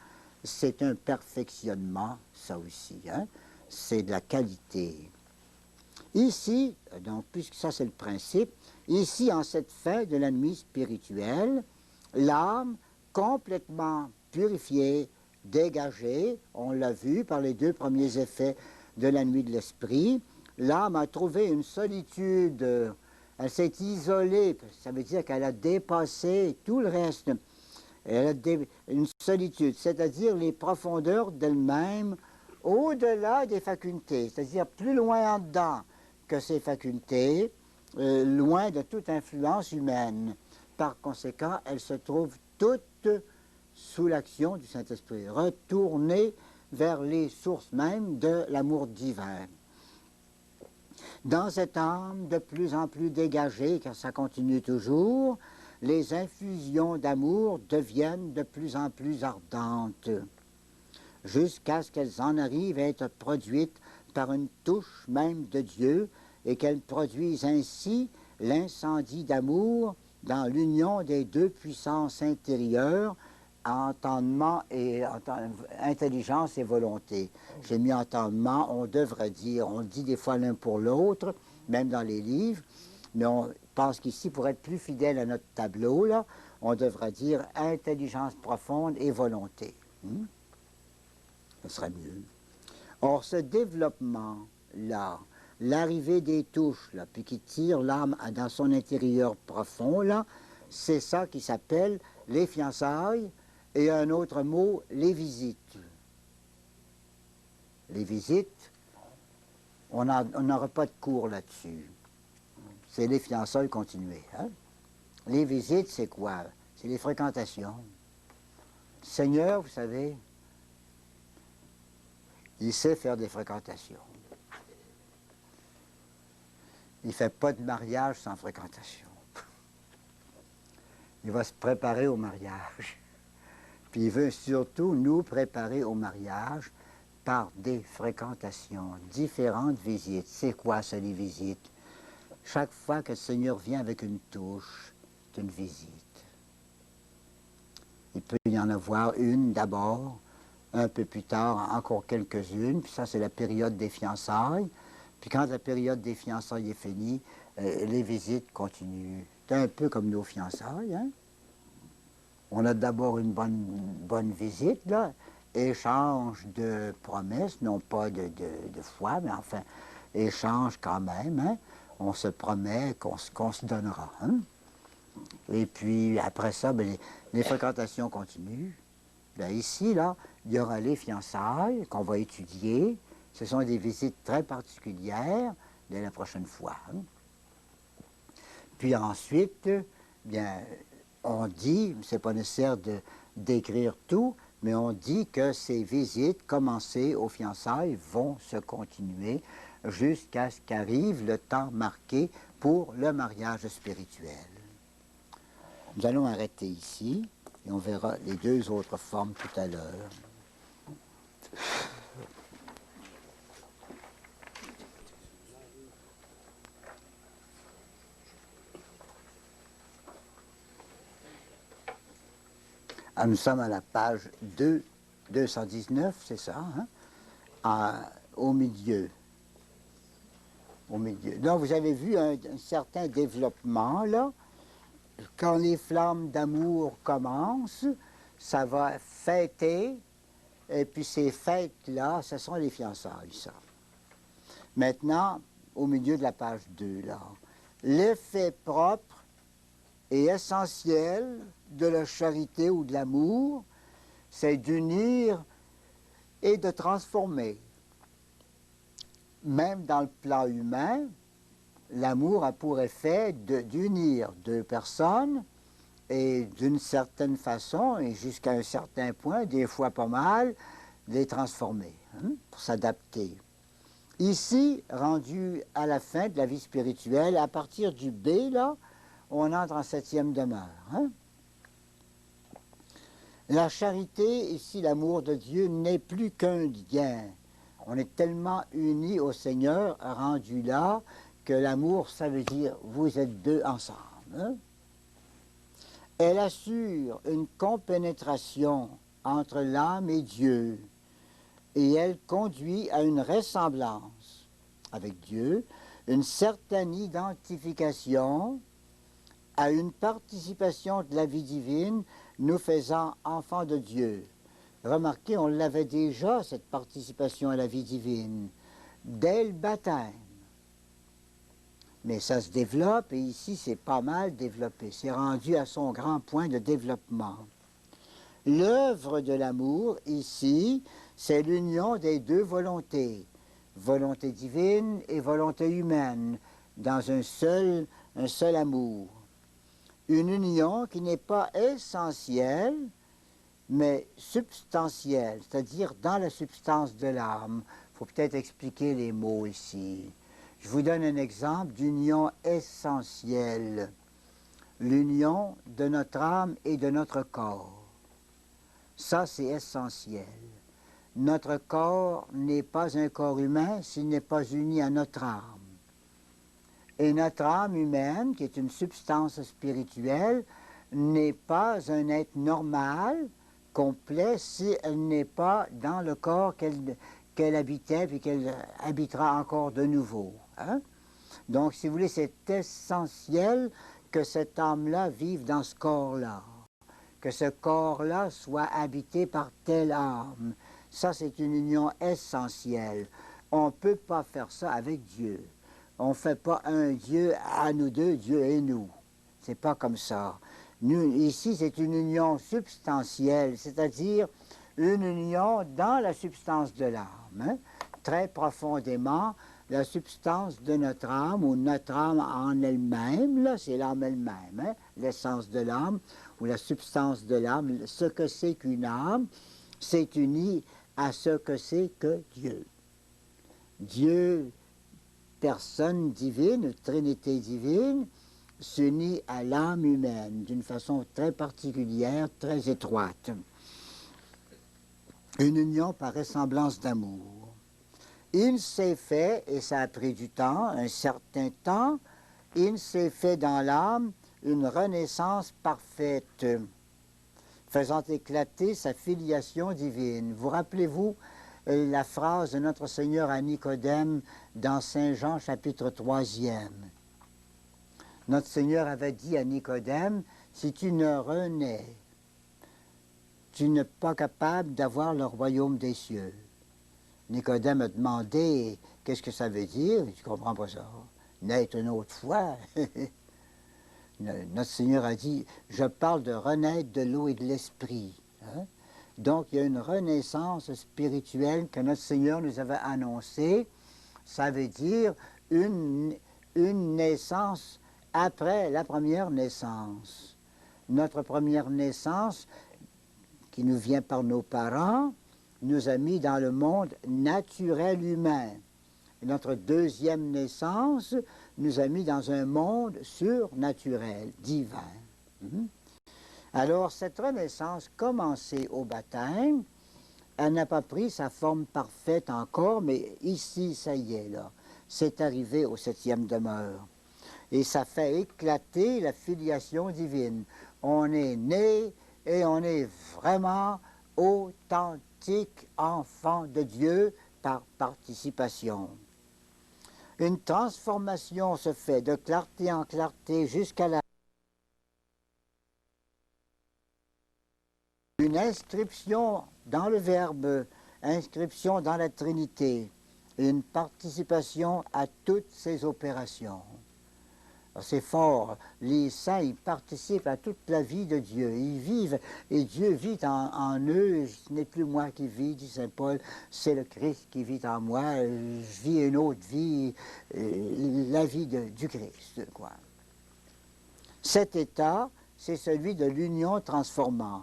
c'est un perfectionnement, ça aussi. Hein? C'est de la qualité. Ici, donc, puisque ça c'est le principe, ici, en cette fin de la nuit spirituelle, l'âme complètement purifiée, dégagée, on l'a vu par les deux premiers effets de la nuit de l'esprit, l'âme a trouvé une solitude, elle s'est isolée, ça veut dire qu'elle a dépassé tout le reste. Elle a une solitude, c'est-à-dire les profondeurs d'elle-même, au-delà des facultés, c'est-à-dire plus loin en dedans que ses facultés, loin de toute influence humaine. Par conséquent, elle se trouve toute sous l'action du Saint-Esprit, retournée vers les sources mêmes de l'amour divin. Dans cette âme de plus en plus dégagée, car ça continue toujours, les infusions d'amour deviennent de plus en plus ardentes, jusqu'à ce qu'elles en arrivent à être produites par une touche même de Dieu et qu'elles produisent ainsi l'incendie d'amour dans l'union des deux puissances intérieures, entendement et intelligence et volonté. J'ai mis entendement, on devrait dire, on le dit des fois l'un pour l'autre, même dans les livres, mais on pense qu'ici, pour être plus fidèle à notre tableau, là, on devrait dire intelligence profonde et volonté. Ce serait mieux. Or, ce développement-là, l'arrivée des touches, là, puis qui tire l'âme dans son intérieur profond, là, c'est ça qui s'appelle les fiançailles, et un autre mot, les visites. Les visites, on n'aura pas de cours là-dessus. C'est les fiançailles continuées. Hein? Les visites, c'est quoi? C'est les fréquentations. Seigneur, vous savez, il sait faire des fréquentations. Il ne fait pas de mariage sans fréquentation. Il va se préparer au mariage. Puis il veut surtout nous préparer au mariage par des fréquentations, différentes visites. C'est quoi ça, les visites? Chaque fois que le Seigneur vient avec une touche, c'est une visite. Il peut y en avoir une d'abord, un peu plus tard, encore quelques-unes, puis ça, c'est la période des fiançailles. Puis quand la période des fiançailles est finie, les visites continuent. C'est un peu comme nos fiançailles, hein? On a d'abord une bonne visite, là, échange de promesses, non pas de foi, mais enfin, échange quand même, hein? On se promet qu'on se donnera, hein? Et puis, après ça, ben, les fréquentations continuent. Là, ici, là, il y aura les fiançailles qu'on va étudier. Ce sont des visites très particulières dès la prochaine fois, hein? Puis ensuite, bien, on dit, c'est pas nécessaire d'écrire tout, mais on dit que ces visites commencées aux fiançailles vont se continuer jusqu'à ce qu'arrive le temps marqué pour le mariage spirituel. Nous allons arrêter ici et on verra les deux autres formes tout à l'heure. Ah, nous sommes à la page 219, c'est ça, hein? Au milieu. Au milieu. Donc, vous avez vu un certain développement, là. Quand les flammes d'amour commencent, ça va fêter, et puis ces fêtes-là, ce sont les fiançailles, ça. Maintenant, au milieu de la page 2, là, l'effet propre et essentiel de la charité ou de l'amour, c'est d'unir et de transformer. Même dans le plan humain, l'amour a pour effet d'unir deux personnes et d'une certaine façon et jusqu'à un certain point, des fois pas mal, les transformer, hein, pour s'adapter. Ici, rendu à la fin de la vie spirituelle, à partir du B, là, on entre en 7e demeure, hein? La charité, ici, l'amour de Dieu, n'est plus qu'un lien. On est tellement unis au Seigneur, rendu là, que l'amour, ça veut dire vous êtes deux ensemble, hein? Elle assure une compénétration entre l'âme et Dieu, et elle conduit à une ressemblance avec Dieu, une certaine identification, à une participation de la vie divine, nous faisant enfants de Dieu. Remarquez, on l'avait déjà, cette participation à la vie divine, dès le baptême. Mais ça se développe, et ici, c'est pas mal développé. C'est rendu à son grand point de développement. L'œuvre de l'amour, ici, c'est l'union des deux volontés, volonté divine et volonté humaine, dans un seul amour. Une union qui n'est pas essentielle, mais substantielle, c'est-à-dire dans la substance de l'âme. Il faut peut-être expliquer les mots ici. Je vous donne un exemple d'union essentielle. L'union de notre âme et de notre corps. Ça, c'est essentiel. Notre corps n'est pas un corps humain s'il n'est pas uni à notre âme. Et notre âme humaine, qui est une substance spirituelle, n'est pas un être normal, complet, si elle n'est pas dans le corps qu'elle habitait et qu'elle habitera encore de nouveau, hein? Donc, si vous voulez, c'est essentiel que cette âme-là vive dans ce corps-là, que ce corps-là soit habité par telle âme. Ça, c'est une union essentielle. On ne peut pas faire ça avec Dieu. On ne fait pas un Dieu à nous deux, Dieu et nous. C'est pas comme ça. Nous, ici, c'est une union substantielle, c'est-à-dire une union dans la substance de l'âme, hein? Très profondément, la substance de notre âme, ou notre âme en elle-même, là, c'est l'âme elle-même, hein? L'essence de l'âme, ou la substance de l'âme, ce que c'est qu'une âme, c'est uni à ce que c'est que Dieu. Dieu, personne divine, Trinité divine, s'unit à l'âme humaine d'une façon très particulière, très étroite. Une union par ressemblance d'amour. Il s'est fait, et ça a pris du temps, un certain temps, il s'est fait dans l'âme une renaissance parfaite, faisant éclater sa filiation divine. Vous rappelez-vous la phrase de notre Seigneur à Nicodème dans Saint Jean chapitre 3e. Notre Seigneur avait dit à Nicodème, si tu ne renais, tu n'es pas capable d'avoir le royaume des cieux. Nicodème a demandé, qu'est-ce que ça veut dire? Tu ne comprends pas ça. Naître une autre fois. Notre Seigneur a dit, je parle de renaître de l'eau et de l'esprit. Hein? Donc, il y a une renaissance spirituelle que notre Seigneur nous avait annoncée. Ça veut dire une naissance après la première naissance. Notre première naissance, qui nous vient par nos parents, nous a mis dans le monde naturel humain. Et notre deuxième naissance nous a mis dans un monde surnaturel, divin. Alors, cette renaissance commencée au baptême, elle n'a pas pris sa forme parfaite encore, mais ici, ça y est, là. C'est arrivé au 7e demeure. Et ça fait éclater la filiation divine. On est né et on est vraiment authentique enfant de Dieu par participation. Une transformation se fait de clarté en clarté jusqu'à la... Une inscription dans le Verbe, inscription dans la Trinité, une participation à toutes ces opérations. C'est fort. Les saints, ils participent à toute la vie de Dieu. Ils vivent, et Dieu vit en eux. Ce n'est plus moi qui vis, dit saint Paul, c'est le Christ qui vit en moi. Je vis une autre vie, la vie du Christ, quoi. Cet état, c'est celui de l'union transformante.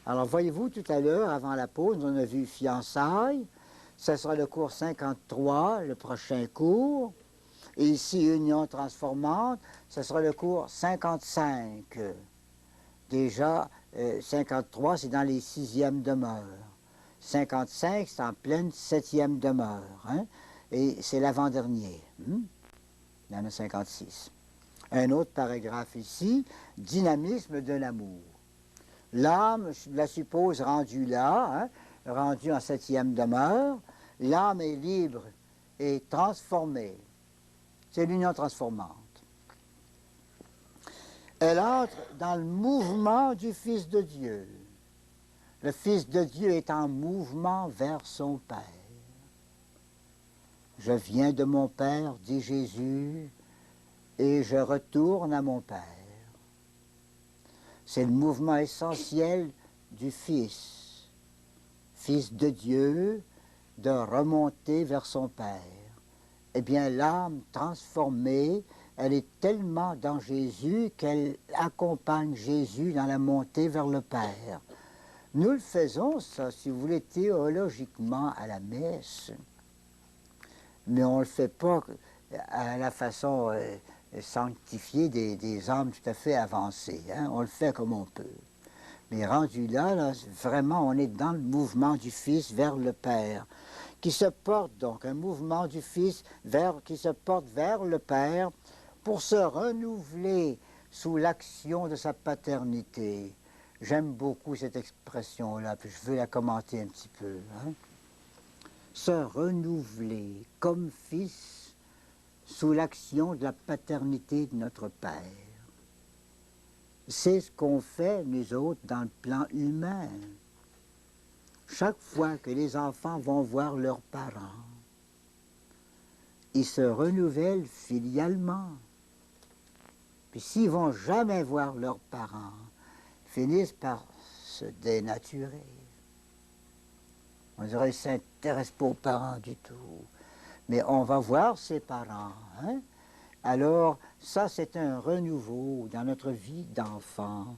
Alors, voyez-vous, tout à l'heure, avant la pause, on a vu fiançailles. Ce sera le cours 53, le prochain cours. Et ici, union transformante, ce sera le cours 55. Déjà, 53, c'est dans les 6e demeures. 55, c'est en pleine 7e demeure. Hein? Et c'est l'avant-dernier. Il y en a 56. Un autre paragraphe ici, dynamisme de l'amour. L'âme, je la suppose rendue là, hein, rendue en 7e demeure. L'âme est libre et transformée. C'est l'union transformante. Elle entre dans le mouvement du Fils de Dieu. Le Fils de Dieu est en mouvement vers son Père. Je viens de mon Père, dit Jésus, et je retourne à mon Père. C'est le mouvement essentiel du Fils, Fils de Dieu, de remonter vers son Père. Eh bien, l'âme transformée, elle est tellement dans Jésus qu'elle accompagne Jésus dans la montée vers le Père. Nous le faisons, ça, si vous voulez, théologiquement à la messe, mais on ne le fait pas à la façon sanctifiée des âmes tout à fait avancées. Hein? On le fait comme on peut. Mais rendu là, vraiment, on est dans le mouvement du Fils vers le Père, qui se porte donc, un mouvement du Fils qui se porte vers le Père pour se renouveler sous l'action de sa paternité. J'aime beaucoup cette expression-là, puis je veux la commenter un petit peu. Hein? Se renouveler comme fils sous l'action de la paternité de notre Père. C'est ce qu'on fait, nous autres, dans le plan humain. Chaque fois que les enfants vont voir leurs parents, ils se renouvellent filialement. Puis s'ils ne vont jamais voir leurs parents, ils finissent par se dénaturer. On dirait qu'ils ne s'intéressent pas aux parents du tout. Mais on va voir ses parents. Hein? Alors, ça, c'est un renouveau dans notre vie d'enfant.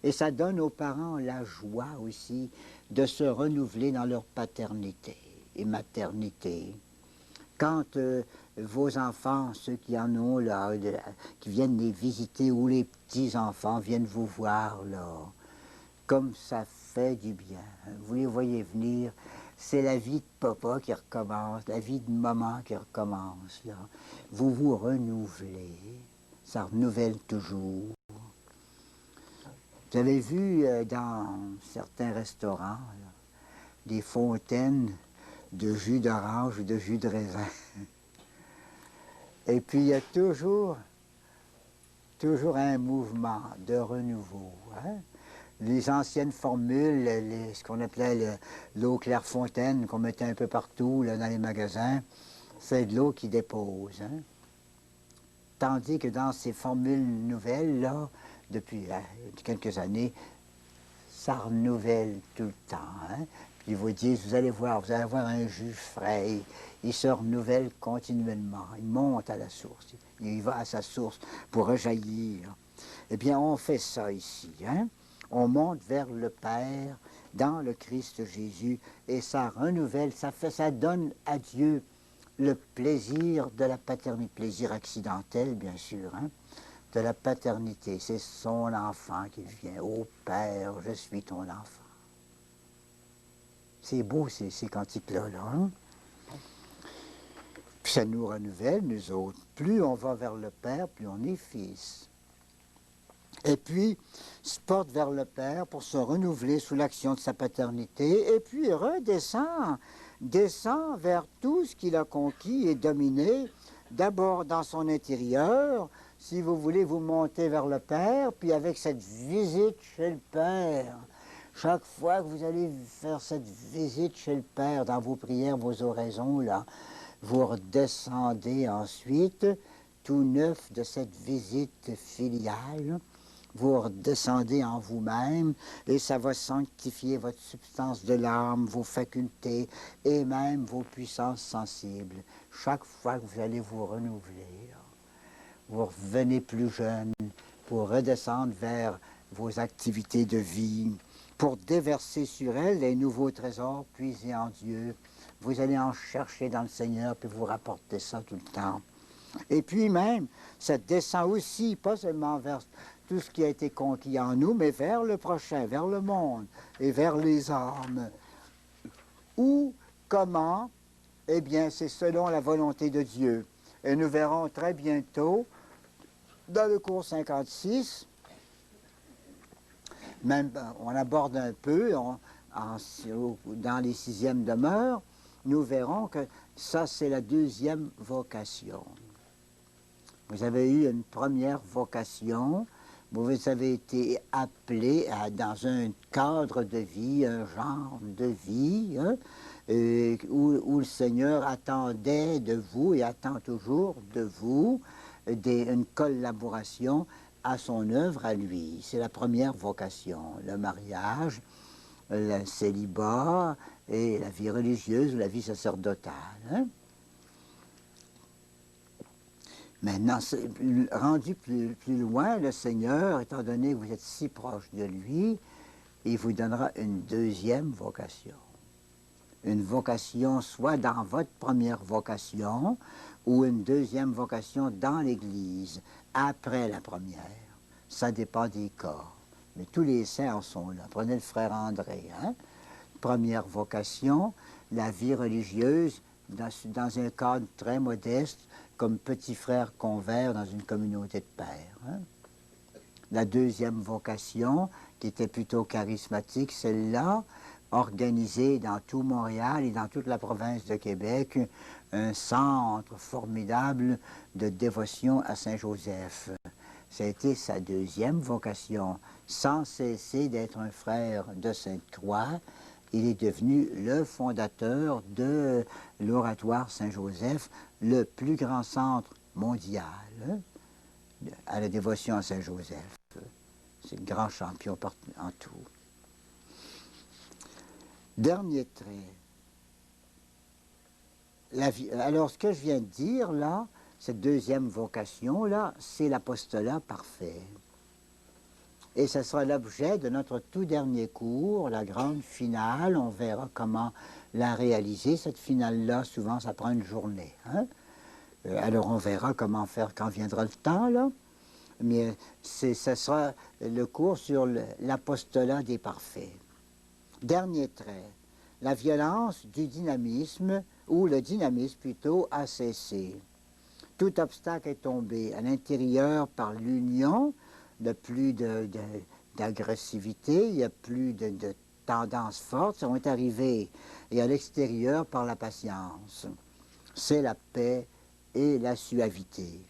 Et ça donne aux parents la joie aussi de se renouveler dans leur paternité et maternité. Quand vos enfants, ceux qui en ont, là, qui viennent les visiter, ou les petits-enfants viennent vous voir, là, comme ça fait du bien. Vous les voyez venir, c'est la vie de papa qui recommence, la vie de maman qui recommence, là. Vous vous renouvelez, ça renouvelle toujours. Vous avez vu dans certains restaurants, là, des fontaines de jus d'orange ou de jus de raisin. Et puis il y a toujours un mouvement de renouveau. Hein? Les anciennes formules, ce qu'on appelait l'eau Clairefontaine, qu'on mettait un peu partout là, dans les magasins, c'est de l'eau qui dépose. Hein? Tandis que dans ces formules nouvelles, depuis quelques années, ça renouvelle tout le temps. Hein? Puis ils vous disent, vous allez avoir un jus frais. Il se renouvelle continuellement. Il monte à la source. Il va à sa source pour rejaillir. Eh bien, on fait ça ici. Hein? On monte vers le Père dans le Christ Jésus et ça renouvelle, ça donne à Dieu le plaisir de la paternité, plaisir accidentel bien sûr, hein? De la paternité. C'est son enfant qui vient. Ô Père, je suis ton enfant. C'est beau ces cantiques-là. Là, hein? Puis ça nous renouvelle, nous autres. Plus on va vers le Père, plus on est fils. Et puis, se porte vers le Père pour se renouveler sous l'action de sa paternité, et puis descend vers tout ce qu'il a conquis et dominé, d'abord dans son intérieur, si vous voulez vous monter vers le Père, puis avec cette visite chez le Père. Chaque fois que vous allez faire cette visite chez le Père, dans vos prières, vos oraisons, là, vous redescendez ensuite, tout neuf de cette visite filiale. Vous redescendez en vous-même et ça va sanctifier votre substance de l'âme, vos facultés et même vos puissances sensibles. Chaque fois que vous allez vous renouveler, là, vous revenez plus jeune pour redescendre vers vos activités de vie, pour déverser sur elles les nouveaux trésors puisés en Dieu. Vous allez en chercher dans le Seigneur puis vous rapporter ça tout le temps. Et puis même, ça descend aussi, pas seulement vers tout ce qui a été conquis en nous, mais vers le prochain, vers le monde et vers les âmes. Où, comment, eh bien, c'est selon la volonté de Dieu. Et nous verrons très bientôt, dans le cours 56, même on aborde un peu dans les sixièmes demeures, nous verrons que ça, c'est la deuxième vocation. Vous avez eu une première vocation, vous avez été appelé dans un cadre de vie, un genre de vie, hein, où le Seigneur attendait de vous et attend toujours de vous une collaboration à son œuvre à lui. C'est la première vocation, le mariage, le célibat et la vie religieuse ou la vie sacerdotale. Hein. Maintenant, rendu plus loin, le Seigneur, étant donné que vous êtes si proche de lui, il vous donnera une deuxième vocation. Une vocation soit dans votre première vocation ou une deuxième vocation dans l'Église, après la première. Ça dépend des cas. Mais tous les saints en sont là. Prenez le frère André. Hein? Première vocation, la vie religieuse dans un cadre très modeste, comme petit frère convert dans une communauté de pères. Hein? La deuxième vocation, qui était plutôt charismatique, celle-là, organisée dans tout Montréal et dans toute la province de Québec, un centre formidable de dévotion à Saint-Joseph. Ça a été sa deuxième vocation. Sans cesser d'être un frère de Sainte-Croix, il est devenu le fondateur de l'Oratoire Saint-Joseph, le plus grand centre mondial à la dévotion à Saint-Joseph. C'est le grand champion en tout. Dernier trait. Alors, ce que je viens de dire, là, cette deuxième vocation, là, c'est l'apostolat parfait. Et ce sera l'objet de notre tout dernier cours, la grande finale. On verra comment la réaliser. Cette finale-là, souvent, ça prend une journée. Hein? Alors, on verra comment faire quand viendra le temps, là. Mais ce sera le cours sur l'apostolat des parfaits. Dernier trait, la violence du dynamisme, ou le dynamisme plutôt, a cessé. Tout obstacle est tombé à l'intérieur par l'union, il n'y a plus d'agressivité, il n'y a plus de tendances fortes, ça est arrivé, et à l'extérieur par la patience. C'est la paix et la suavité.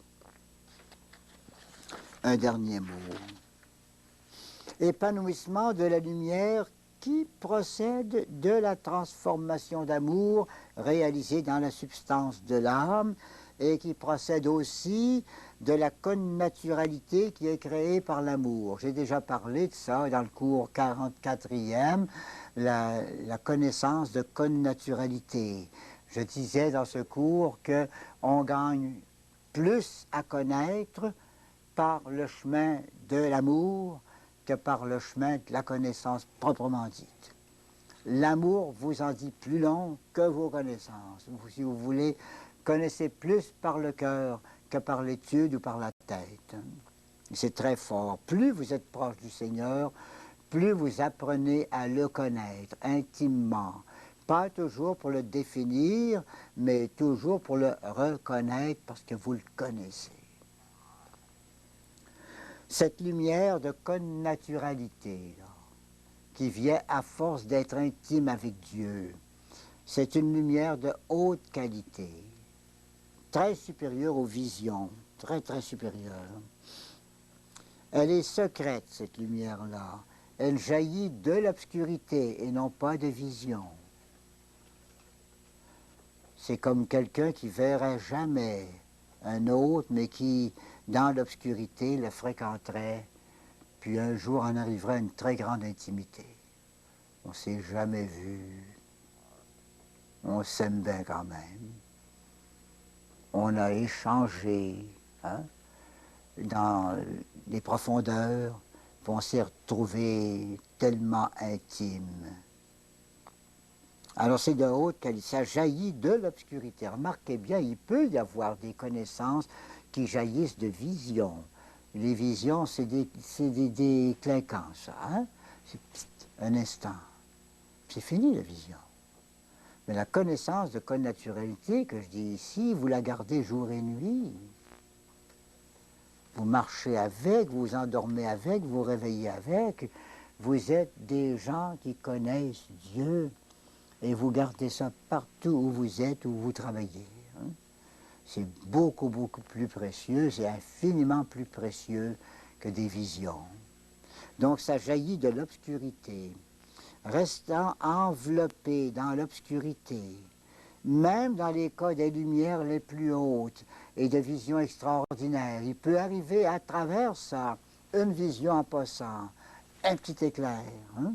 Un dernier mot. Épanouissement de la lumière qui procède de la transformation d'amour réalisée dans la substance de l'âme et qui procède aussi de la connaturalité qui est créée par l'amour. J'ai déjà parlé de ça dans le cours 44e, la connaissance de connaturalité. Je disais dans ce cours qu'on gagne plus à connaître par le chemin de l'amour que par le chemin de la connaissance proprement dite. L'amour vous en dit plus long que vos connaissances. Si vous voulez, connaissez plus par le cœur que par l'étude ou par la tête. C'est très fort. Plus vous êtes proche du Seigneur, plus vous apprenez à le connaître intimement. Pas toujours pour le définir, mais toujours pour le reconnaître parce que vous le connaissez. Cette lumière de connaturalité, là, qui vient à force d'être intime avec Dieu, c'est une lumière de haute qualité, très supérieure aux visions, très, très supérieure. Elle est secrète, cette lumière-là. Elle jaillit de l'obscurité et non pas de vision. C'est comme quelqu'un qui verrait jamais un autre, mais qui, dans l'obscurité, le fréquenterait, puis un jour en arriverait à une très grande intimité. On ne s'est jamais vu, on s'aime bien quand même, on a échangé hein, dans les profondeurs, puis on s'est retrouvés tellement intimes. Alors c'est de haute qualité, ça jaillit de l'obscurité. Remarquez bien, il peut y avoir des connaissances qui jaillissent de visions. Les visions, c'est des clinquants, ça. Hein? C'est un instant. C'est fini la vision. Mais la connaissance de connaturalité que je dis ici, vous la gardez jour et nuit. Vous marchez avec, vous endormez avec, vous réveillez avec. Vous êtes des gens qui connaissent Dieu. Et vous gardez ça partout où vous êtes, où vous travaillez. Hein? C'est beaucoup, beaucoup plus précieux, c'est infiniment plus précieux que des visions. Donc ça jaillit de l'obscurité. Restant enveloppé dans l'obscurité, même dans les cas des lumières les plus hautes et de visions extraordinaires, il peut arriver à travers ça une vision en passant, un petit éclair. Hein?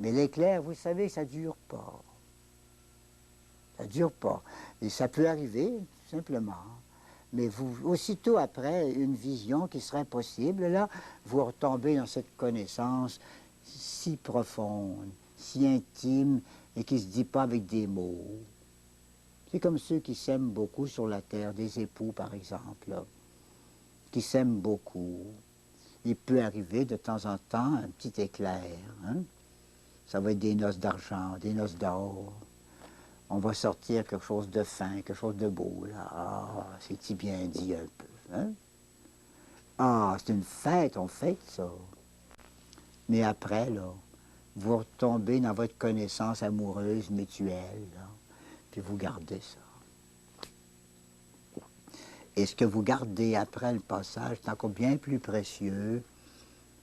Mais l'éclair, vous savez, ça ne dure pas. Ça ne dure pas. Et ça peut arriver, simplement. Mais vous, aussitôt après une vision qui serait possible, là, vous retombez dans cette connaissance si profonde, si intime, et qui ne se dit pas avec des mots. C'est comme ceux qui s'aiment beaucoup sur la terre, des époux, par exemple, là, qui s'aiment beaucoup. Il peut arriver de temps en temps un petit éclair, hein? Ça va être des noces d'argent, des noces d'or. On va sortir quelque chose de fin, quelque chose de beau. Là. Ah, c'est-tu bien dit un peu. Hein? Ah, c'est une fête, on fête ça. Mais après, là, vous retombez dans votre connaissance amoureuse mutuelle, là, puis vous gardez ça. Et ce que vous gardez après le passage est encore bien plus précieux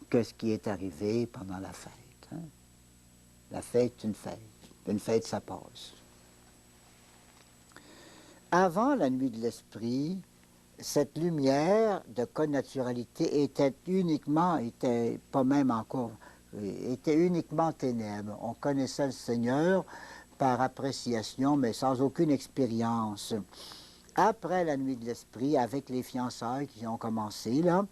que ce qui est arrivé pendant la fête. Hein? La fête est une fête. Une fête, ça passe. Avant la nuit de l'esprit, cette lumière de connaturalité était pas même encore, était uniquement ténèbres. On connaissait le Seigneur par appréciation, mais sans aucune expérience. Après la nuit de l'esprit, avec les fiançailles qui ont commencé, là,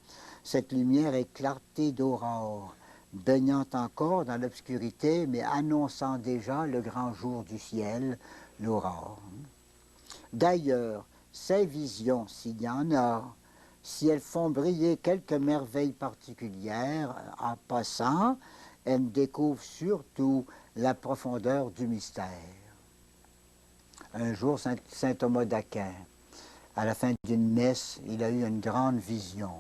Cette lumière est clarté d'aurore, baignant encore dans l'obscurité, mais annonçant déjà le grand jour du ciel, l'aurore. D'ailleurs, ces visions, s'il y en a, si elles font briller quelques merveilles particulières en passant, elles découvrent surtout la profondeur du mystère. Un jour, saint Thomas d'Aquin, à la fin d'une messe, il a eu une grande vision.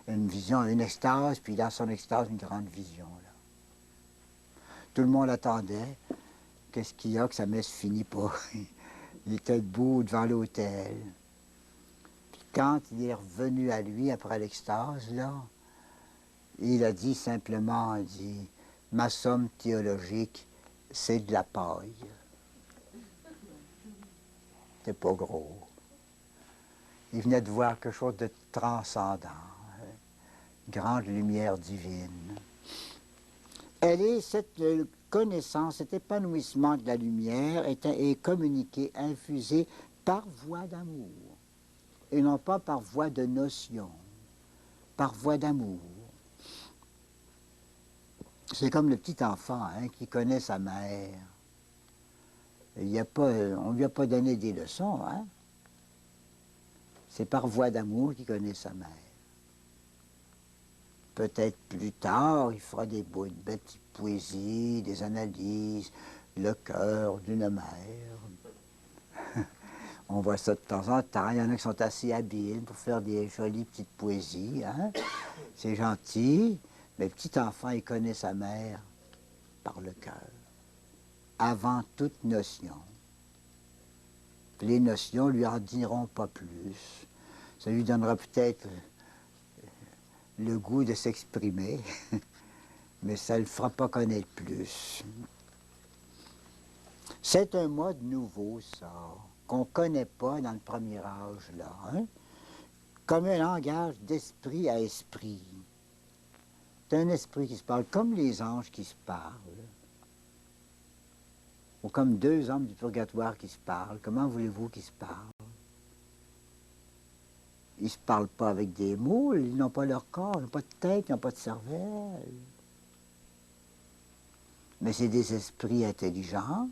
Une vision, une extase, puis dans son extase, une grande vision. Là. Tout le monde attendait. Qu'est-ce qu'il y a que sa messe finit pas? Il était debout devant l'autel. Puis quand il est revenu à lui après l'extase, là, il a dit simplement, il dit, ma somme théologique, c'est de la paille. C'est pas gros. Il venait de voir quelque chose de transcendant, une grande lumière divine. Elle est cette connaissance, cet épanouissement de la lumière est communiqué, infusé par voie d'amour, et non pas par voie de notion, par voie d'amour. C'est comme le petit enfant qui connaît sa mère. On ne lui a pas donné des leçons. Hein? C'est par voie d'amour qu'il connaît sa mère. Peut-être plus tard, il fera des petites poésies, des analyses, le cœur d'une mère. On voit ça de temps en temps. Il y en a qui sont assez habiles pour faire des jolies petites poésies. Hein? C'est gentil, mais le petit enfant, il connaît sa mère par le cœur, avant toute notion. Les notions lui en diront pas plus. Ça lui donnera peut-être le goût de s'exprimer, mais ça ne le fera pas connaître plus. C'est un mode nouveau, ça, qu'on ne connaît pas dans le premier âge, là, hein? Comme un langage d'esprit à esprit. C'est un esprit qui se parle comme les anges qui se parlent. Ou comme deux hommes du purgatoire qui se parlent. Comment voulez-vous qu'ils se parlent? Ils ne se parlent pas avec des mots, ils n'ont pas leur corps, ils n'ont pas de tête, ils n'ont pas de cervelle. Mais c'est des esprits intelligents,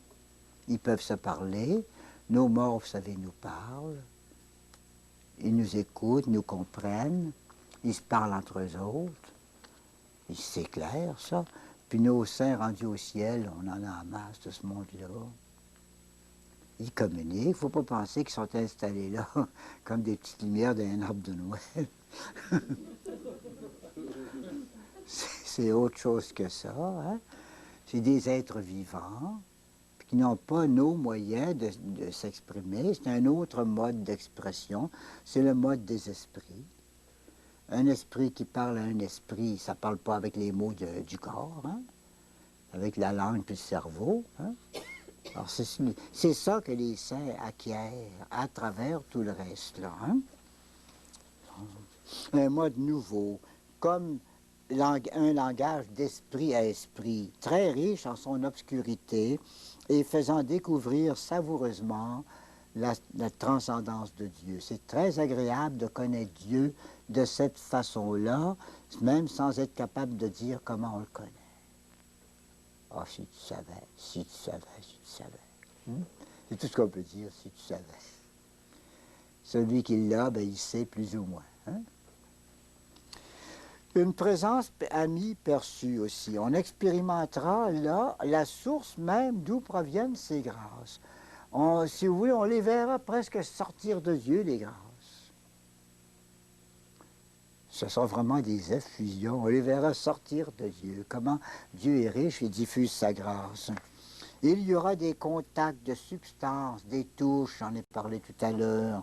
ils peuvent se parler. Nos morts, vous savez, nous parlent. Ils nous écoutent, nous comprennent. Ils se parlent entre eux autres. C'est clair, ça. Puis nos saints rendus au ciel, on en a en masse de ce monde-là. Ils communiquent. Il ne faut pas penser qu'ils sont installés là comme des petites lumières d'un arbre de Noël. C'est autre chose que ça. Hein? C'est des êtres vivants qui n'ont pas nos moyens de s'exprimer. C'est un autre mode d'expression. C'est le mode des esprits. Un esprit qui parle à un esprit, ça ne parle pas avec les mots du corps, hein? Avec la langue et le cerveau. Hein? Alors c'est ça que les saints acquièrent à travers tout le reste. Là, hein? Un mode nouveau, comme un langage d'esprit à esprit, très riche en son obscurité et faisant découvrir savoureusement la transcendance de Dieu. C'est très agréable de connaître Dieu de cette façon-là, même sans être capable de dire comment on le connaît. Ah, si tu savais, si tu savais, si tu savais. C'est tout ce qu'on peut dire, si tu savais. Celui qui l'a, ben, il sait plus ou moins. Hein? Une présence amie perçue aussi. On expérimentera là la source même d'où proviennent ces grâces. Si vous voulez, on les verra presque sortir de Dieu, les grâces. Ce sont vraiment des effusions. On les verra sortir de Dieu. Comment Dieu est riche et diffuse sa grâce. Il y aura des contacts de substances, des touches, j'en ai parlé tout à l'heure.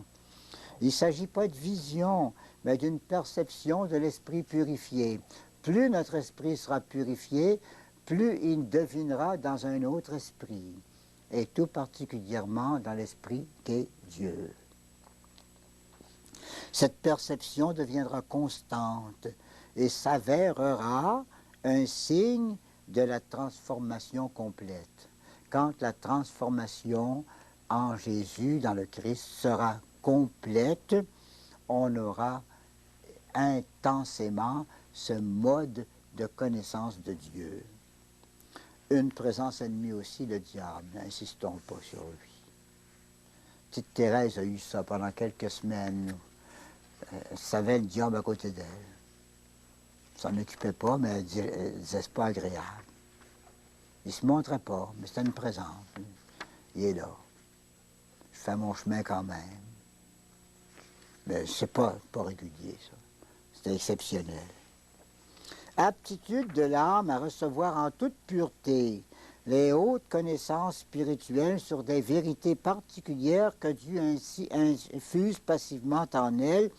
Il ne s'agit pas de vision, mais d'une perception de l'esprit purifié. Plus notre esprit sera purifié, plus il devinera dans un autre esprit, et tout particulièrement dans l'esprit qu'est Dieu. Cette perception deviendra constante et s'avérera un signe de la transformation complète. Quand la transformation en Jésus, dans le Christ, sera complète, on aura intensément ce mode de connaissance de Dieu. Une présence ennemie aussi, le diable, n'insistons pas sur lui. Petite Thérèse a eu ça pendant quelques semaines. Elle savait le diable à côté d'elle. Elle s'en occupait pas, mais elle disait c'est pas agréable. Il se montrait pas, mais c'était une présence. Il est là. Je fais mon chemin quand même. Mais c'est pas régulier, ça. C'était exceptionnel. Aptitude de l'âme à recevoir en toute pureté les hautes connaissances spirituelles sur des vérités particulières que Dieu ainsi infuse passivement en elle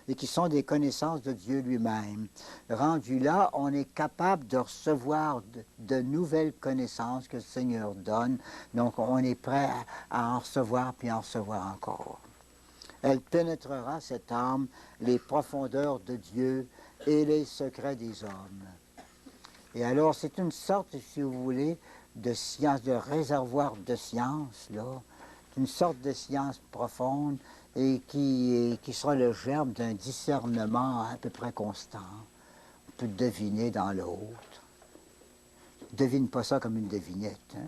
et qui sont des connaissances de Dieu lui-même. Rendu là, on est capable de recevoir de nouvelles connaissances que le Seigneur donne. Donc, on est prêt à en recevoir puis en recevoir encore. Elle pénétrera, cette âme, les profondeurs de Dieu et les secrets des hommes. Et alors, c'est une sorte, si vous voulez, de science, de réservoir de science, là, une sorte de science profonde et qui sera le germe d'un discernement à peu près constant. On peut deviner dans l'autre. On ne devine pas ça comme une devinette, hein?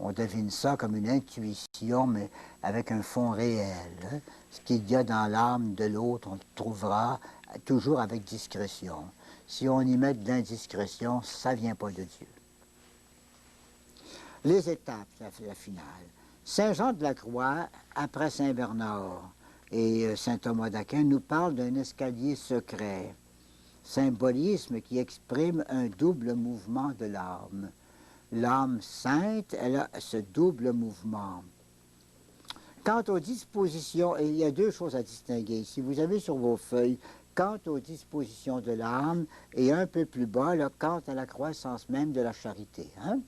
On devine ça comme une intuition, mais avec un fond réel, hein? Ce qu'il y a dans l'âme de l'autre, on le trouvera toujours avec discrétion. Si on y met de l'indiscrétion, ça ne vient pas de Dieu. Les étapes, la finale. Saint Jean de la Croix, après Saint Bernard et Saint Thomas d'Aquin, nous parle d'un escalier secret, symbolisme qui exprime un double mouvement de l'âme. L'âme sainte, elle a ce double mouvement. Quant aux dispositions, et il y a deux choses à distinguer. Si vous avez sur vos feuilles, quant aux dispositions de l'âme, et un peu plus bas, là, quant à la croissance même de la charité. Hein?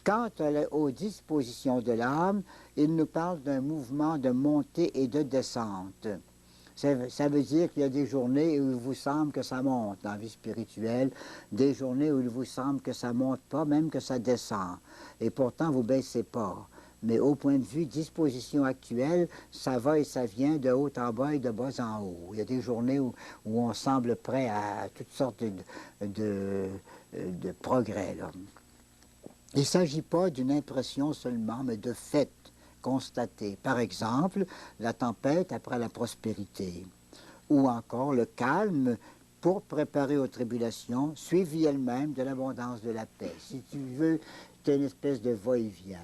Quant aux dispositions de l'âme, il nous parle d'un mouvement de montée et de descente. Ça veut dire qu'il y a des journées où il vous semble que ça monte dans la vie spirituelle, des journées où il vous semble que ça ne monte pas, même que ça descend. Et pourtant, vous ne baissez pas. Mais au point de vue disposition actuelle, ça va et ça vient de haut en bas et de bas en haut. Il y a des journées où on semble prêt à toutes sortes de progrès, là. Il ne s'agit pas d'une impression seulement, mais de faits constatés. Par exemple, la tempête après la prospérité, ou encore le calme pour préparer aux tribulations, suivi elle-même de l'abondance de la paix. Si tu veux, c'est une espèce de va-et-vient.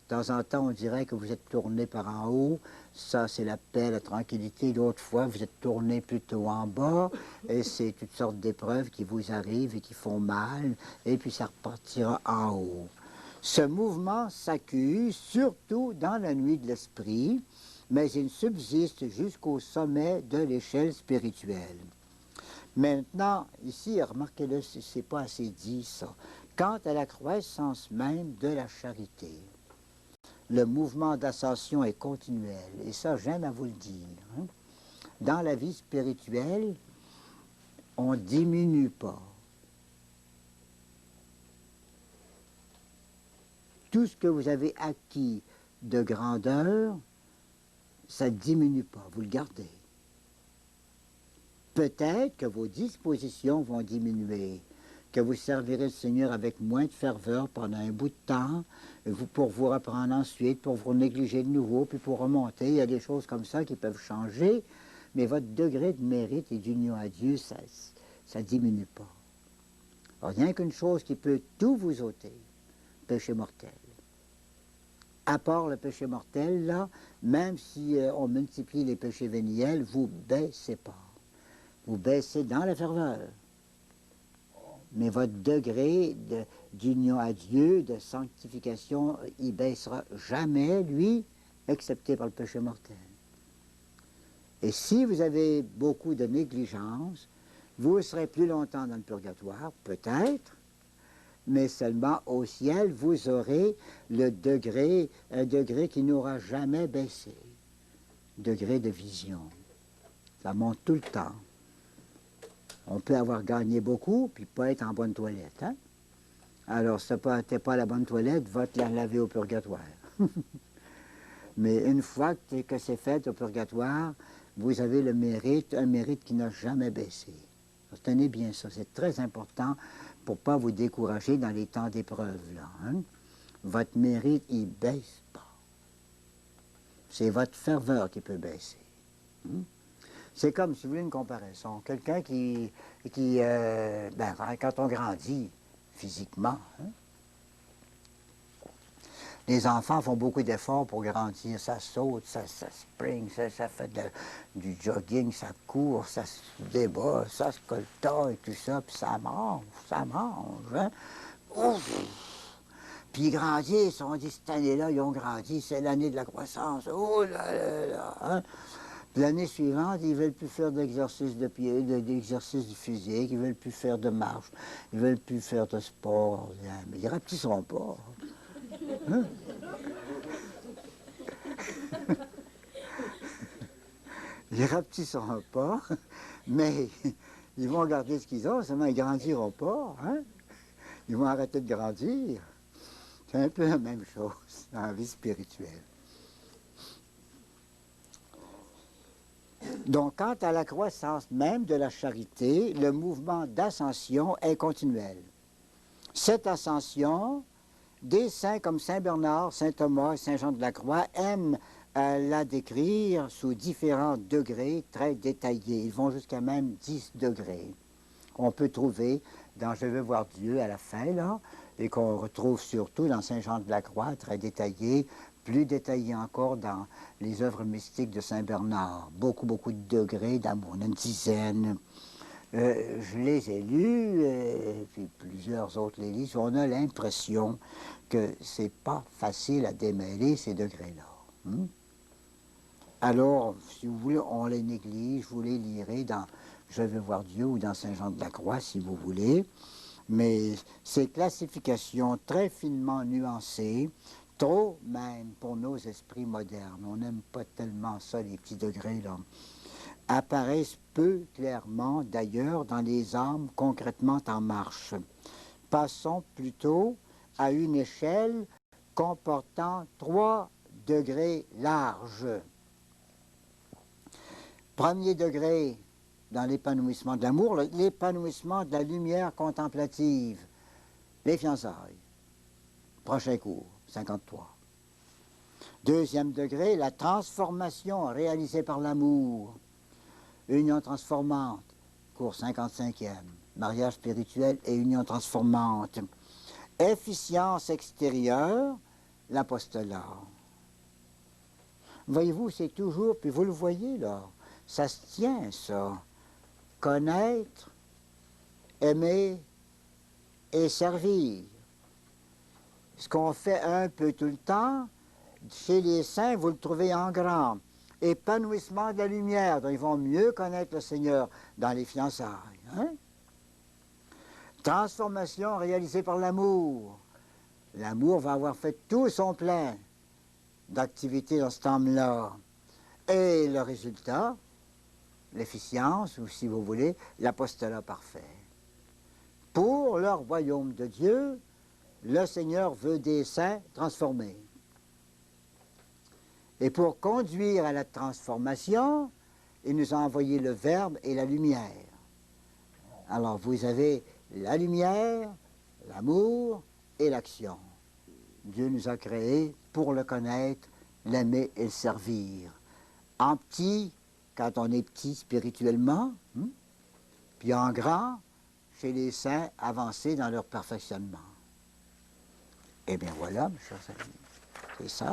De temps en temps, on dirait que vous êtes tourné par en haut, ça c'est la paix, la tranquillité. D'autres fois, vous êtes tourné plutôt en bas, et c'est toutes sortes d'épreuves qui vous arrivent et qui font mal, et puis ça repartira en haut. Ce mouvement s'accuse surtout dans la nuit de l'esprit, mais il subsiste jusqu'au sommet de l'échelle spirituelle. Maintenant, ici, remarquez-le, c'est pas assez dit ça. Quant à la croissance même de la charité, le mouvement d'ascension est continuel, et ça, j'aime à vous le dire. Hein? Dans la vie spirituelle, on ne diminue pas. Tout ce que vous avez acquis de grandeur, ça ne diminue pas, vous le gardez. Peut-être que vos dispositions vont diminuer, que vous servirez le Seigneur avec moins de ferveur pendant un bout de temps, pour vous reprendre ensuite, pour vous négliger de nouveau, puis pour remonter. Il y a des choses comme ça qui peuvent changer, mais votre degré de mérite et d'union à Dieu, ça ne diminue pas. Rien qu'une chose qui peut tout vous ôter, péché mortel. À part le péché mortel, là, même si on multiplie les péchés véniels, vous ne baissez pas. Vous baissez dans la ferveur. Mais votre degré d'union à Dieu, de sanctification, il ne baissera jamais, lui, excepté par le péché mortel. Et si vous avez beaucoup de négligence, vous serez plus longtemps dans le purgatoire, peut-être, mais seulement au ciel, vous aurez un degré qui n'aura jamais baissé, degré de vision. Ça monte tout le temps. On peut avoir gagné beaucoup, puis pas être en bonne toilette. Hein? Alors, si tu n'es pas à la bonne toilette, va te la laver au purgatoire. Mais une fois que c'est fait au purgatoire, vous avez le mérite, un mérite qui n'a jamais baissé. Retenez bien ça, c'est très important pour ne pas vous décourager dans les temps d'épreuve. Hein? Votre mérite, il ne baisse pas. C'est votre ferveur qui peut baisser. Hein? C'est comme, si vous voulez, une comparaison. Quelqu'un quand on grandit physiquement, hein, les enfants font beaucoup d'efforts pour grandir. Ça saute, ça spring, ça fait du jogging, ça court, ça se débat, ça se coltane et tout ça, puis ça mange. Hein? Ouf! Puis ils grandissent, on dit cette année-là, ils ont grandi, c'est l'année de la croissance. Oh là là là! Hein? L'année suivante, ils ne veulent plus faire d'exercice de pied, d'exercice physique, ils ne veulent plus faire de marche, ils ne veulent plus faire de sport. Mais ils rapetisseront pas. Hein? Ils ne rapetisseront pas, mais ils vont garder ce qu'ils ont, seulement ils ne grandiront pas. Hein? Ils vont arrêter de grandir. C'est un peu la même chose dans la vie spirituelle. Donc, quant à la croissance même de la charité, le mouvement d'ascension est continuel. Cette ascension, des saints comme Saint Bernard, Saint Thomas et Saint Jean de la Croix aiment la décrire sous différents degrés très détaillés. Ils vont jusqu'à même 10 degrés. On peut trouver dans Je veux voir Dieu à la fin, là, et qu'on retrouve surtout dans Saint Jean de la Croix, très détaillé, plus détaillé encore dans les œuvres mystiques de Saint Bernard. Beaucoup de degrés d'amour, une dizaine. Je les ai lus, et puis plusieurs autres les lisent. On a l'impression que c'est pas facile à démêler ces degrés-là. Hein? Alors, si vous voulez, on les néglige, vous les lirez dans Je veux voir Dieu ou dans Saint Jean de la Croix, si vous voulez. Mais ces classifications très finement nuancées, trop même pour nos esprits modernes, on n'aime pas tellement ça, les petits degrés-là, apparaissent peu clairement d'ailleurs dans les âmes concrètement en marche. Passons plutôt à une échelle comportant 3 degrés larges. Premier degré dans l'épanouissement de l'amour, l'épanouissement de la lumière contemplative, les fiançailles. Prochain cours, 53. Deuxième degré, la transformation réalisée par l'amour. Union transformante, cours 55e. Mariage spirituel et union transformante. Efficience extérieure, l'apostolat. Voyez-vous, c'est toujours, puis vous le voyez là, ça se tient ça. Connaître, aimer et servir. Ce qu'on fait un peu tout le temps, chez les saints, vous le trouvez en grand. Épanouissement de la lumière, donc ils vont mieux connaître le Seigneur dans les fiançailles. Hein? Transformation réalisée par l'amour. L'amour va avoir fait tout son plein d'activités dans cet homme-là. Et le résultat, l'efficience, ou si vous voulez, l'apostolat parfait. Pour le royaume de Dieu, le Seigneur veut des saints transformés. Et pour conduire à la transformation, il nous a envoyé le Verbe et la lumière. Alors vous avez la lumière, l'amour et l'action. Dieu nous a créés pour le connaître, l'aimer et le servir. En petit, quand on est petit spirituellement, puis en grand, chez les saints avancés dans leur perfectionnement. Eh bien voilà, mes chers amis, c'est ça.